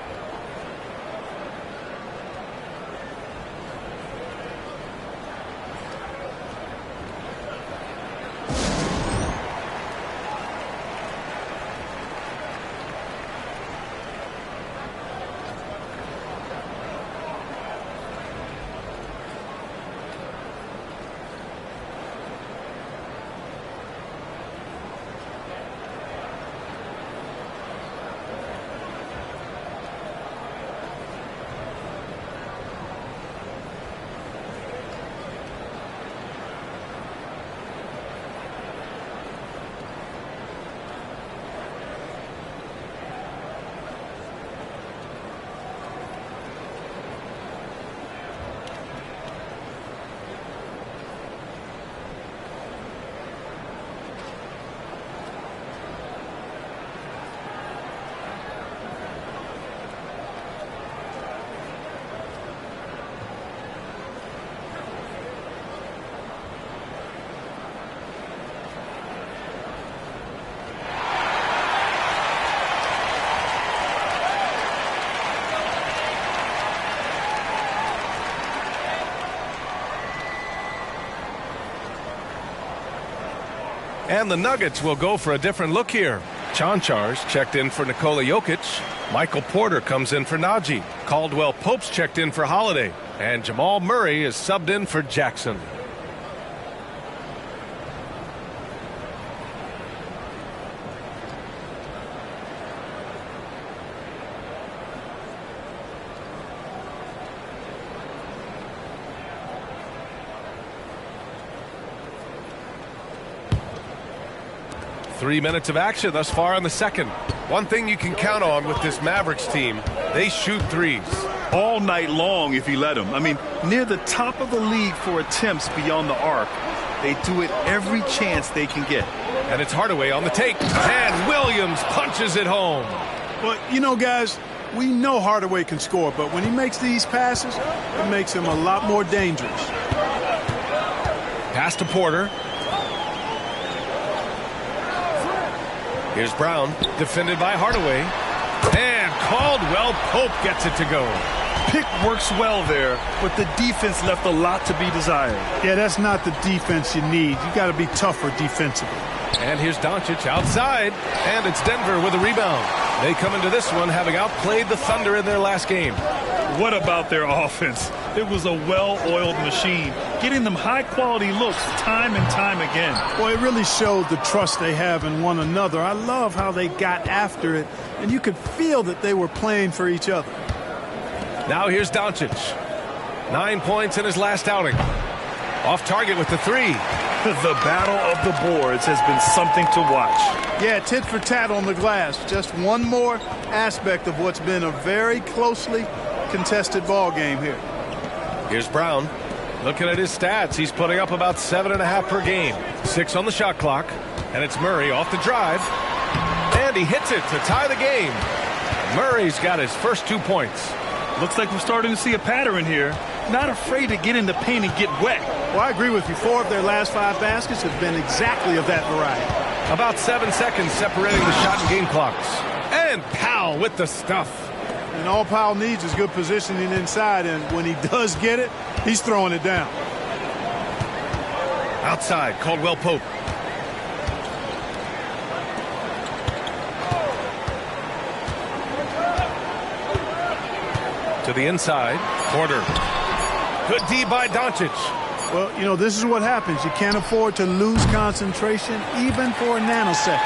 And the Nuggets will go for a different look here. Chanchar's checked in for Nikola Jokic. Michael Porter comes in for Najee. Caldwell Pope's checked in for Holiday. And Jamal Murray is subbed in for Jackson. Three minutes of action thus far in the second. One thing you can count on with this Mavericks team, they shoot threes. All night long if you let them. I mean, near the top of the league for attempts beyond the arc. They do it every chance they can get. And it's Hardaway on the take. And Williams punches it home. Well, you know, guys, we know Hardaway can score, but when he makes these passes, it makes him a lot more dangerous. Pass to Porter. Here's Brown, defended by Hardaway. And Caldwell Pope gets it to go. Pick works well there, but the defense left a lot to be desired. Yeah, that's not the defense you need. You got to be tougher defensively. And here's Doncic outside, and it's Denver with a rebound. They come into this one having outplayed the Thunder in their last game. What about their offense? It was a well-oiled machine, getting them high-quality looks time and time again. Well, it really showed the trust they have in one another. I love how they got after it, and you could feel that they were playing for each other. Now here's Doncic. 9 points in his last outing. Off target with the three. The battle of the boards has been something to watch. Yeah, tit for tat on the glass. Just one more aspect of what's been a very closely contested ball game here. Here's Brown. Looking at his stats, he's putting up about 7.5 per game. 6 on the shot clock. And it's Murray off the drive. And he hits it to tie the game. Murray's got his first 2 points. Looks like we're starting to see a pattern here. Not afraid to get in the paint and get wet. Well, I agree with you. 4 of their last 5 baskets have been exactly of that variety. About 7 seconds separating the shot and game clocks. And Powell with the stuff. And all Powell needs is good positioning inside, and when he does get it, he's throwing it down. Outside, Caldwell Pope. To the inside, Porter. Good D by Doncic. Well, you know, this is what happens. You can't afford to lose concentration even for a nanosecond.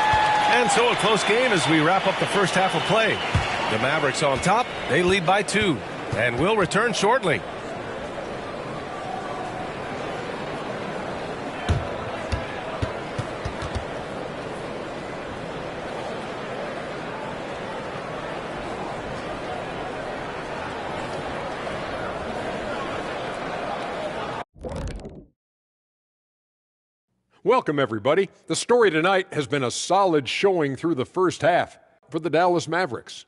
And so a close game as we wrap up the first half of play. The Mavericks on top. They lead by 2. And will return shortly. Welcome, everybody. The story tonight has been a solid showing through the first half for the Dallas Mavericks.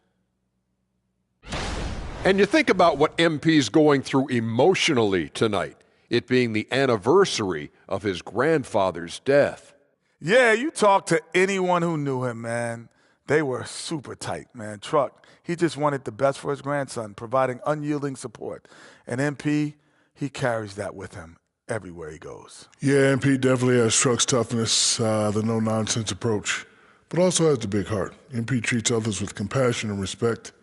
And you think about what MP's going through emotionally tonight, it being the anniversary of his grandfather's death. Yeah, you talk to anyone who knew him, man. They were super tight, man. Truck, he just wanted the best for his grandson, providing unyielding support. And MP, he carries that with him everywhere he goes. Yeah, MP definitely has Truck's toughness, the no-nonsense approach, but also has the big heart. MP treats others with compassion and respect.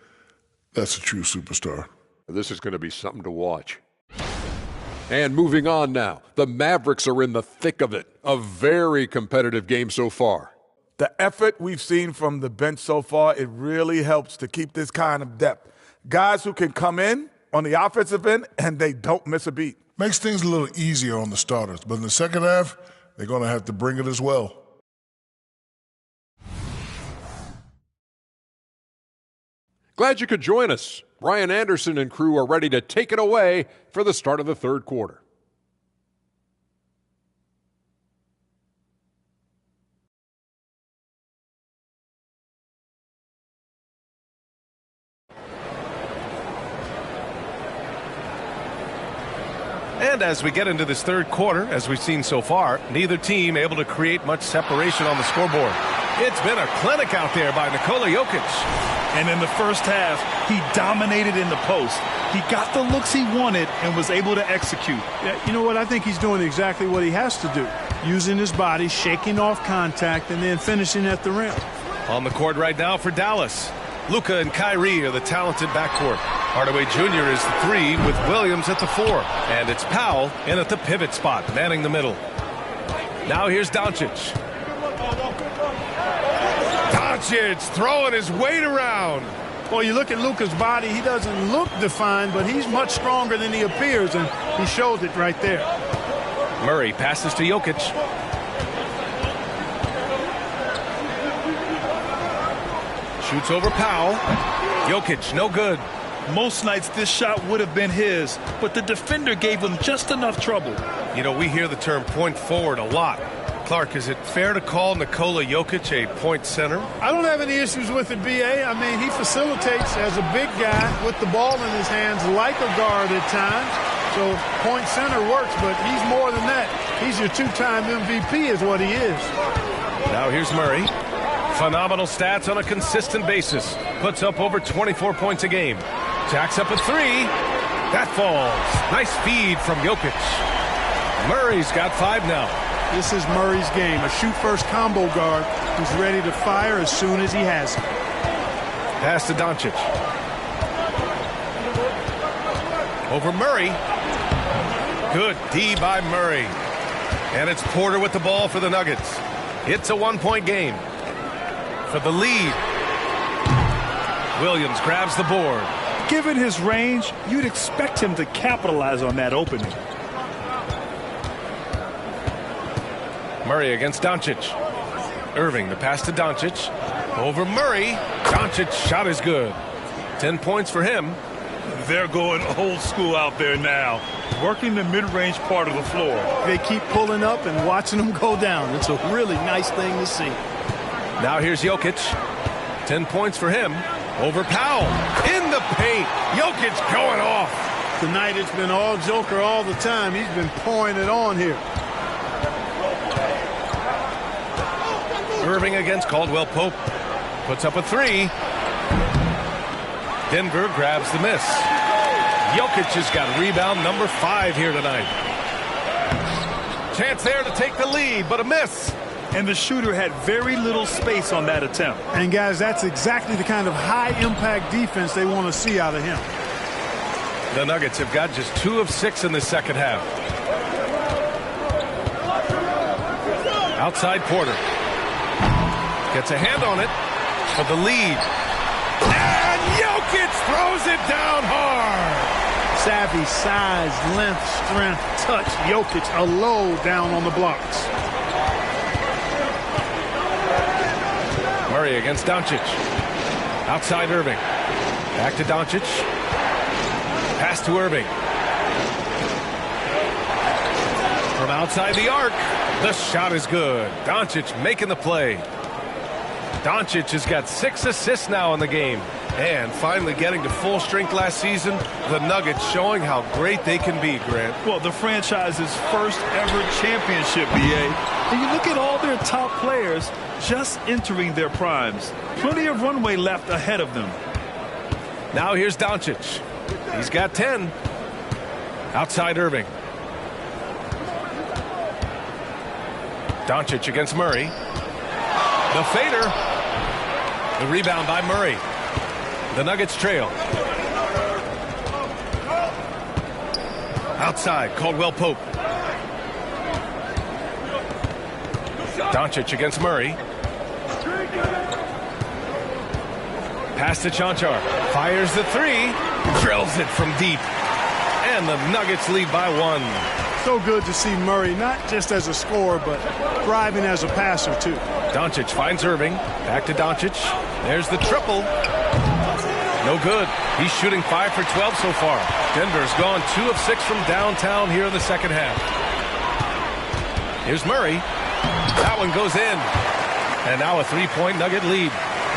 That's a true superstar. This is going to be something to watch. And moving on now, the Mavericks are in the thick of it. A very competitive game so far. The effort we've seen from the bench so far, it really helps to keep this kind of depth. Guys who can come in on the offensive end and they don't miss a beat. Makes things a little easier on the starters, but in the second half, they're going to have to bring it as well. Glad you could join us. Brian Anderson and crew are ready to take it away for the start of the third quarter. And as we get into this third quarter, as we've seen so far, neither team able to create much separation on the scoreboard. It's been a clinic out there by Nikola Jokic. And in the first half, he dominated in the post. He got the looks he wanted and was able to execute. Yeah, you know what? I think he's doing exactly what he has to do. Using his body, shaking off contact, and then finishing at the rim. On the court right now for Dallas. Luka and Kyrie are the talented backcourt. Hardaway Jr. is the 3 with Williams at the 4. And it's Powell in at the pivot spot, manning the middle. Now here's Doncic. Doncic throwing his weight around. Well, you look at Luka's body, he doesn't look defined, but he's much stronger than he appears, and he showed it right there. Murray passes to Jokic. Shoots over Powell. Jokic, no good. Most nights this shot would have been his, but the defender gave him just enough trouble. You know, we hear the term point forward a lot. Clark, is it fair to call Nikola Jokic a point center? I don't have any issues with it, B.A. I mean, he facilitates as a big guy with the ball in his hands like a guard at times. So point center works, but he's more than that. He's your 2-time MVP is what he is. Now here's Murray. Phenomenal stats on a consistent basis. Puts up over 24 points a game. Jacks up a 3. That falls. Nice feed from Jokic. Murray's got 5 now. This is Murray's game. A shoot-first combo guard who's ready to fire as soon as he has it. Pass to Doncic. Over Murray. Good D by Murray. And it's Porter with the ball for the Nuggets. It's a 1-point game. For the lead. Williams grabs the board. Given his range, you'd expect him to capitalize on that opening. Murray against Doncic. Irving, the pass to Doncic. Over Murray. Doncic shot is good. 10 points for him. They're going old school out there now, working the mid-range part of the floor. They keep pulling up and watching them go down. It's a really nice thing to see. Now here's Jokic. 10 points for him. Over Powell. In the paint. Jokic going off. Tonight it's been all Joker all the time. He's been pouring it on here. Irving against Caldwell Pope. Puts up a three. Denver grabs the miss. Jokic has got rebound number 5 here tonight. Chance there to take the lead, but a miss. And the shooter had very little space on that attempt. And guys, that's exactly the kind of high-impact defense they want to see out of him. The Nuggets have got just 2 of 6 in the second half. Outside Porter. Gets a hand on it for the lead. And Jokic throws it down hard. Savvy, size, length, strength, touch. Jokic a low down on the blocks. Murray against Doncic. Outside Irving. Back to Doncic. Pass to Irving. From outside the arc. The shot is good. Doncic making the play. Doncic has got 6 assists now in the game. And finally getting to full strength last season, the Nuggets showing how great they can be, Grant. Well, the franchise's first ever championship, B.A. And you look at all their top players just entering their primes. Plenty of runway left ahead of them. Now here's Doncic. He's got 10. Outside Irving. Doncic against Murray. The fader. The rebound by Murray. The Nuggets trail. Outside, Caldwell Pope. Doncic against Murray. Pass to Chanchar. Fires the three. Drills it from deep. And the Nuggets lead by 1. So good to see Murray, not just as a scorer, but thriving as a passer, too. Doncic finds Irving. Back to Doncic. There's the triple. No good. He's shooting 5 for 12 so far. Denver's gone 2 of 6 from downtown here in the second half. Here's Murray. That one goes in. And now a 3-point Nugget lead.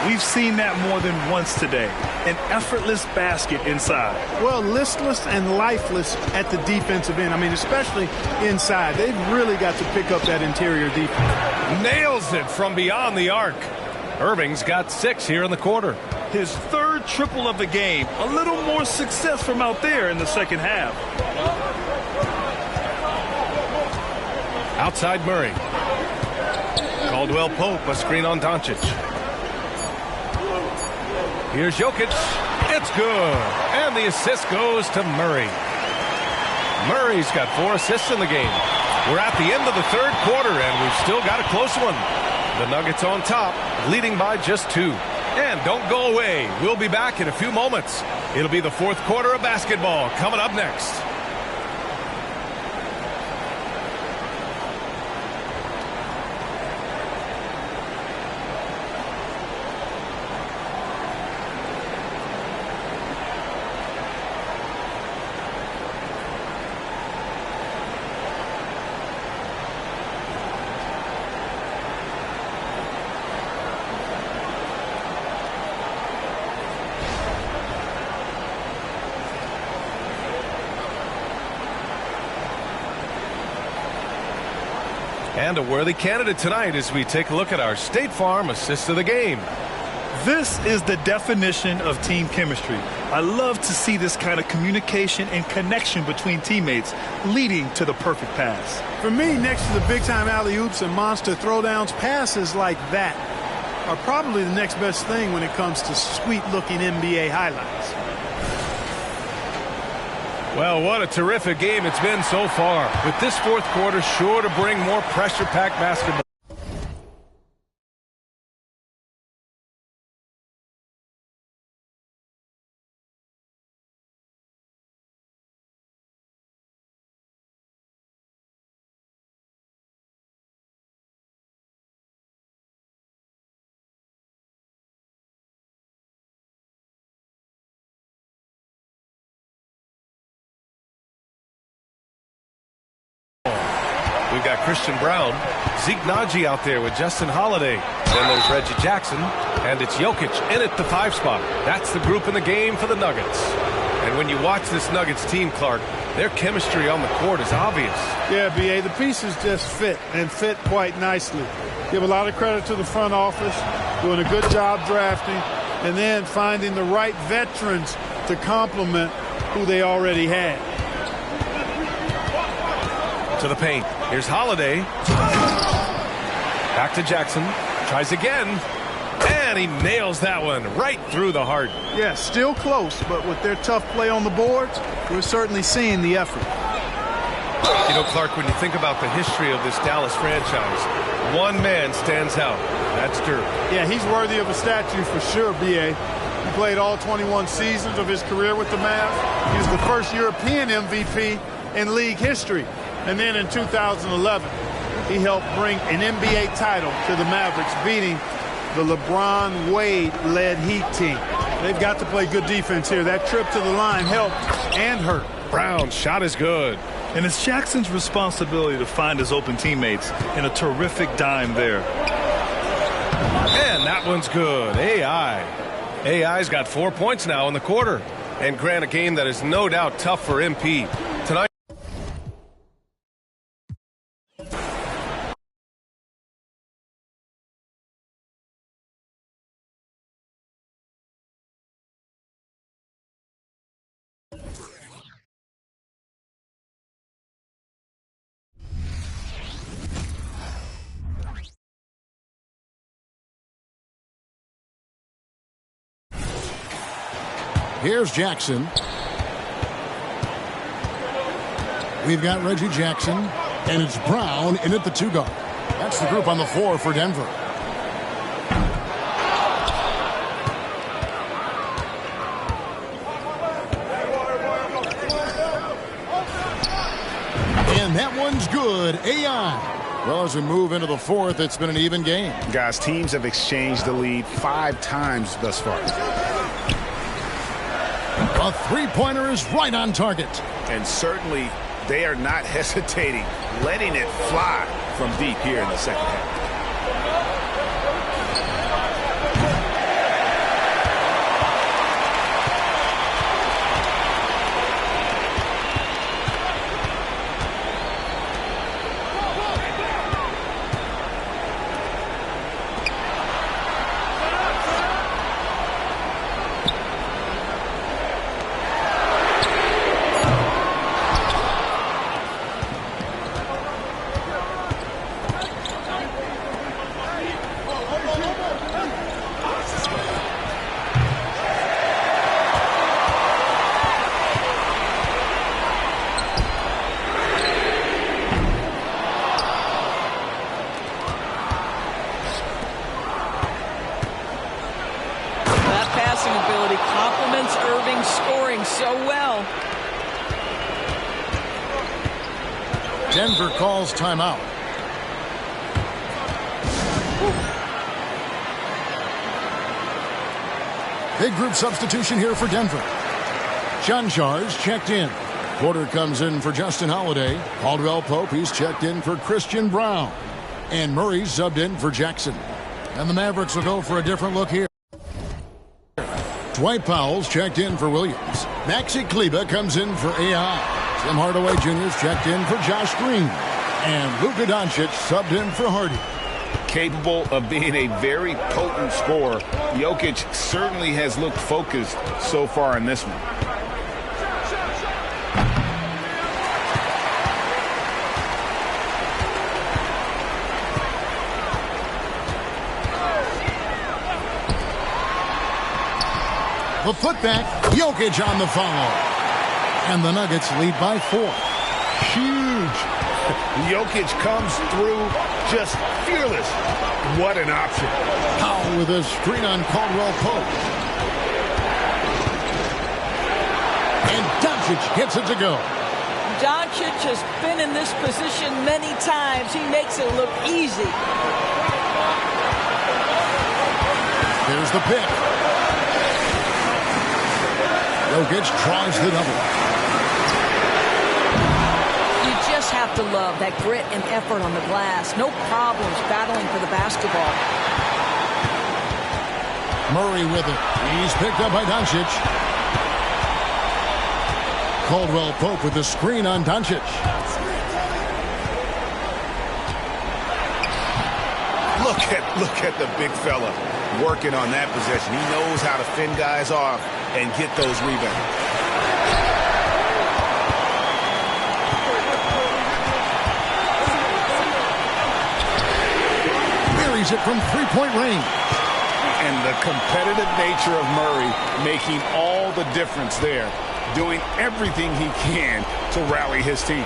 We've seen that more than once today. An effortless basket inside. Well, listless and lifeless at the defensive end. I mean, especially inside. They've really got to pick up that interior defense. Nails it from beyond the arc. Irving's got 6 here in the quarter. His 3rd triple of the game. A little more success from out there in the second half. Outside Murray. Caldwell Pope, a screen on Doncic. Here's Jokic. It's good. And the assist goes to Murray. Murray's got 4 assists in the game. We're at the end of the 3rd quarter, and we've still got a close one. The Nuggets on top, leading by just 2. And don't go away. We'll be back in a few moments. It'll be the 4th quarter of basketball coming up next. And a worthy candidate tonight as we take a look at our State Farm assist of the game. This is the definition of team chemistry. I love to see this kind of communication and connection between teammates leading to the perfect pass. For me, next to the big-time alley-oops and monster throwdowns, passes like that are probably the next best thing when it comes to sweet-looking NBA highlights. Well, what a terrific game it's been so far. With this 4th quarter sure to bring more pressure-packed basketball. We've got Christian Brown, Zeke Naji out there with Justin Holiday. Then there's Reggie Jackson, and it's Jokic in at the 5 spot. That's the group in the game for the Nuggets. And when you watch this Nuggets team, Clark, their chemistry on the court is obvious. Yeah, B.A., the pieces just fit, and fit quite nicely. Give a lot of credit to the front office, doing a good job drafting, and then finding the right veterans to complement who they already had. To the paint. Here's Holiday. Back to Jackson. Tries again. And he nails that one right through the heart. Yeah, still close, but with their tough play on the boards, we're certainly seeing the effort. You know, Clark, when you think about the history of this Dallas franchise, one man stands out. That's Dirk. Yeah, he's worthy of a statue for sure, B.A. He played all 21 seasons of his career with the Mavs. He was the first European MVP in league history. And then in 2011, he helped bring an NBA title to the Mavericks, beating the LeBron Wade-led Heat team. They've got to play good defense here. That trip to the line helped and hurt. Brown's shot is good. And it's Jackson's responsibility to find his open teammates, and a terrific dime there. And that one's good. AI's got 4 points now in the quarter. And Grant, a game that is no doubt tough for MP. Tonight. Here's Jackson. We've got Reggie Jackson, and it's Brown in at the 2 guard. That's the group on the floor for Denver. And that one's good. AI. Well, as we move into the 4th, it's been an even game. Guys, teams have exchanged the lead 5 times thus far. A 3-pointer is right on target. And certainly they are not hesitating, letting it fly from deep here in the second half. Denver calls timeout. Big group substitution here for Denver. Chanjar's checked in. Porter comes in for Justin Holiday. Caldwell Pope, he's checked in for Christian Brown. And Murray's subbed in for Jackson. And the Mavericks will go for a different look here. Dwight Powell's checked in for Williams. Maxi Kleber comes in for AI. Tim Hardaway Jr.'s checked in for Josh Green. And Luka Doncic subbed in for Hardy. Capable of being a very potent scorer, Jokic certainly has looked focused so far in this one. The putback, Jokic on the follow. And the Nuggets lead by 4. Huge. Jokic comes through just fearless. What an option. Powell with a screen on Caldwell Pope. And Doncic gets it to go. Doncic has been in this position many times. He makes it look easy. Here's the pick. Jokic tries the double. You just have have to love that grit and effort on the glass. No problems battling for the basketball. Murray with it. He's picked up by Doncic. Caldwell Pope with the screen on Doncic. Look at the big fella working on that possession. He knows how to fend guys off and get those rebounds. Buries it from three-point range. And the competitive nature of Murray making all the difference there, doing everything he can to rally his team.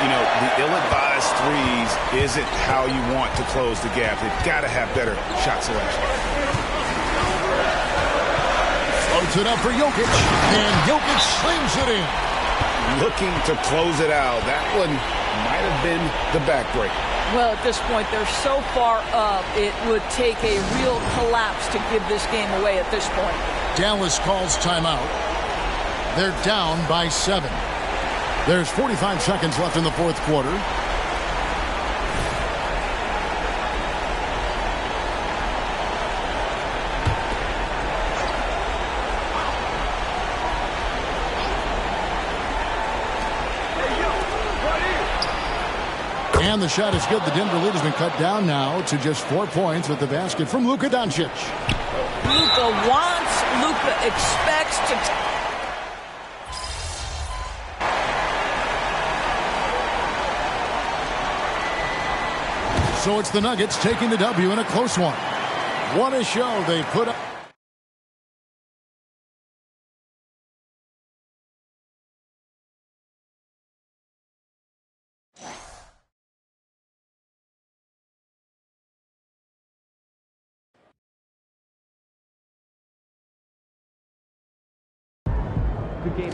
You know, the ill-advised threes isn't how you want to close the gap. They've got to have better shot selection. Floats it up for Jokic, and Jokic slings it in. Looking to close it out. That one might have been the backbreak. Well, at this point, they're so far up, it would take a real collapse to give this game away at this point. Dallas calls timeout. They're down by 7. There's 45 seconds left in the fourth quarter. And the shot is good. The Denver lead has been cut down now to just 4 points with the basket from Luka Doncic. Luka wants, Luka expects to... So it's the Nuggets taking the W in a close one. What a show they put up. Good game,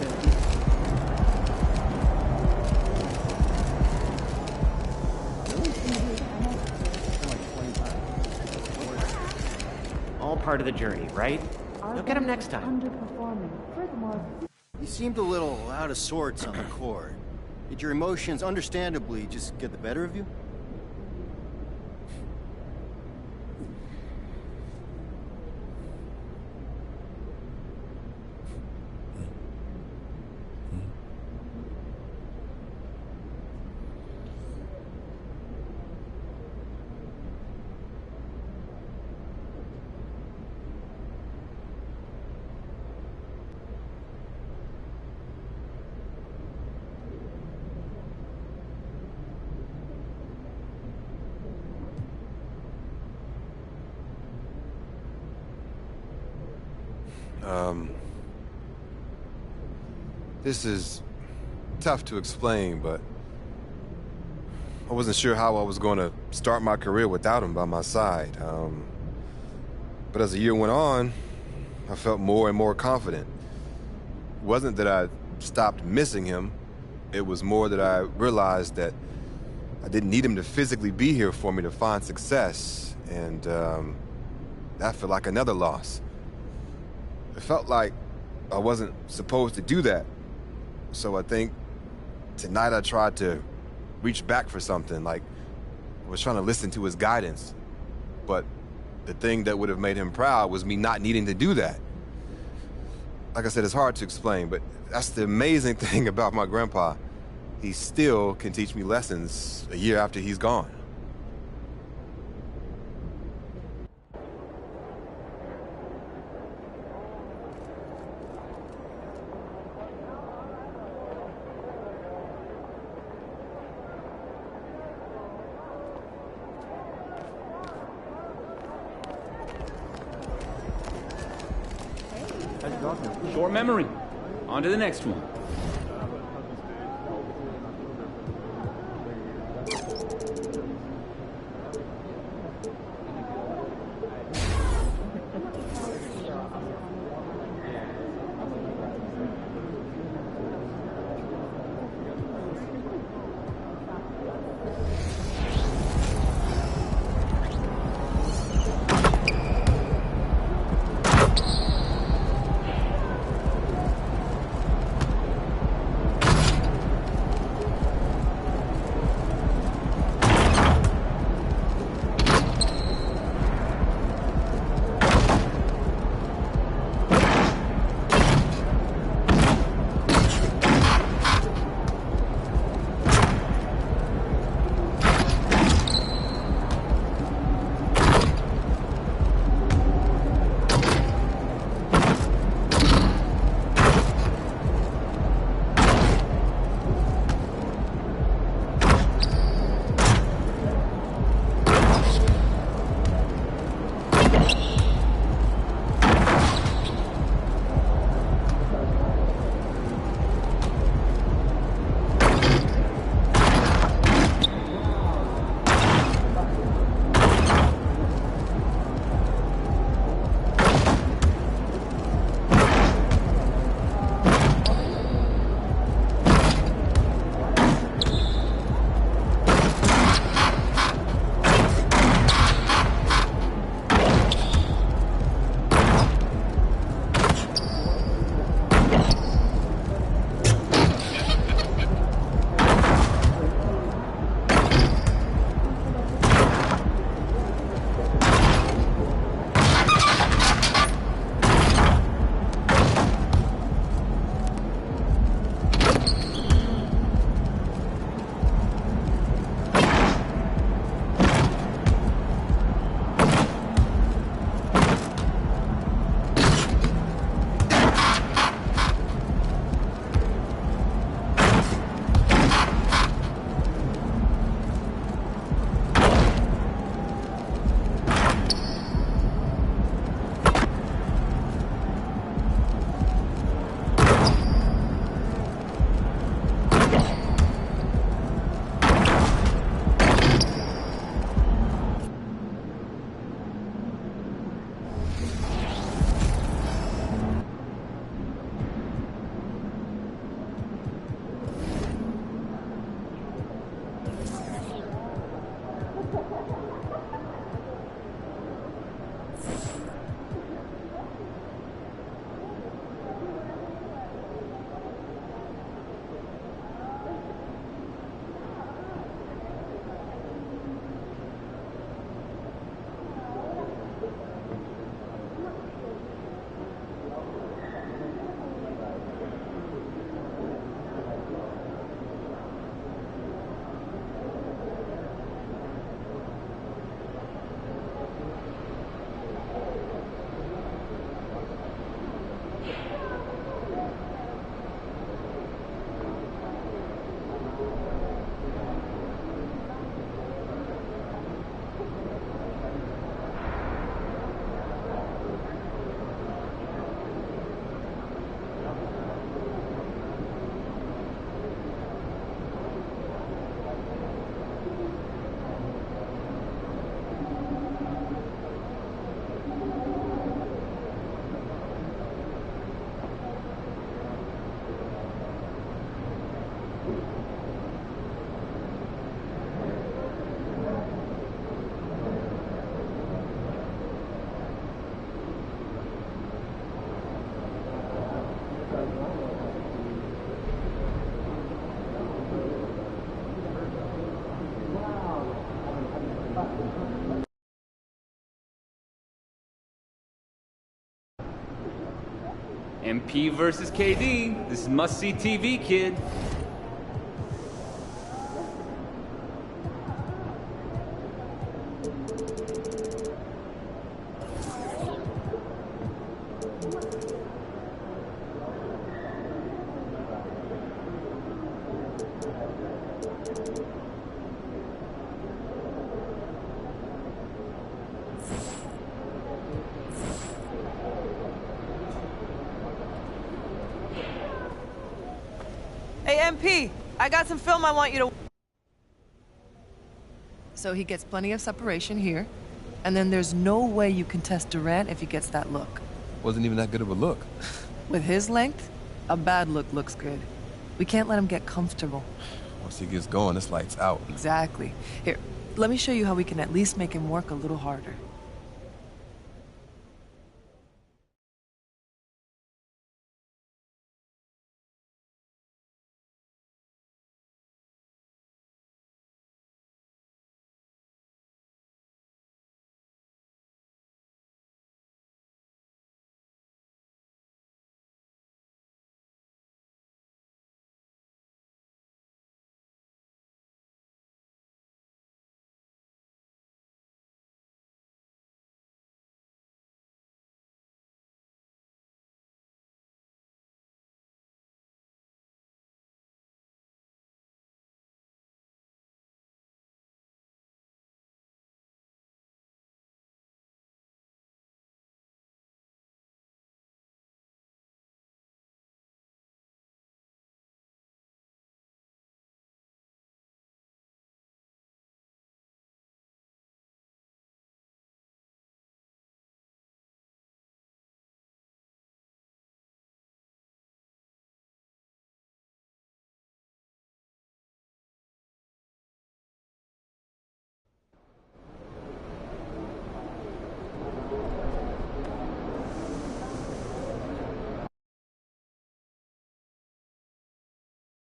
All part of the journey, right? You'll get him next time. You seemed a little out of sorts on the court. Did your emotions understandably just get the better of you? This is tough to explain, but I wasn't sure how I was going to start my career without him by my side. But as the year went on, I felt more and more confident. It wasn't that I stopped missing him. It was more that I realized that I didn't need him to physically be here for me to find success. And that felt like another loss. It felt like I wasn't supposed to do that. So I think tonight I tried to reach back for something, like I was trying to listen to his guidance. But the thing that would have made him proud was me not needing to do that. Like I said, it's hard to explain, but that's the amazing thing about my grandpa. He still can teach me lessons a year after he's gone. Short memory. On to the next one. MP versus KD. This is must-see TV, kid. Hey, MP, I got some film I want you to... So he gets plenty of separation here, and then there's no way you can test Durant if he gets that look. Wasn't even that good of a look. With his length, a bad look looks good. We can't let him get comfortable. Once he gets going, this light's out. Exactly. Here, let me show you how we can at least make him work a little harder.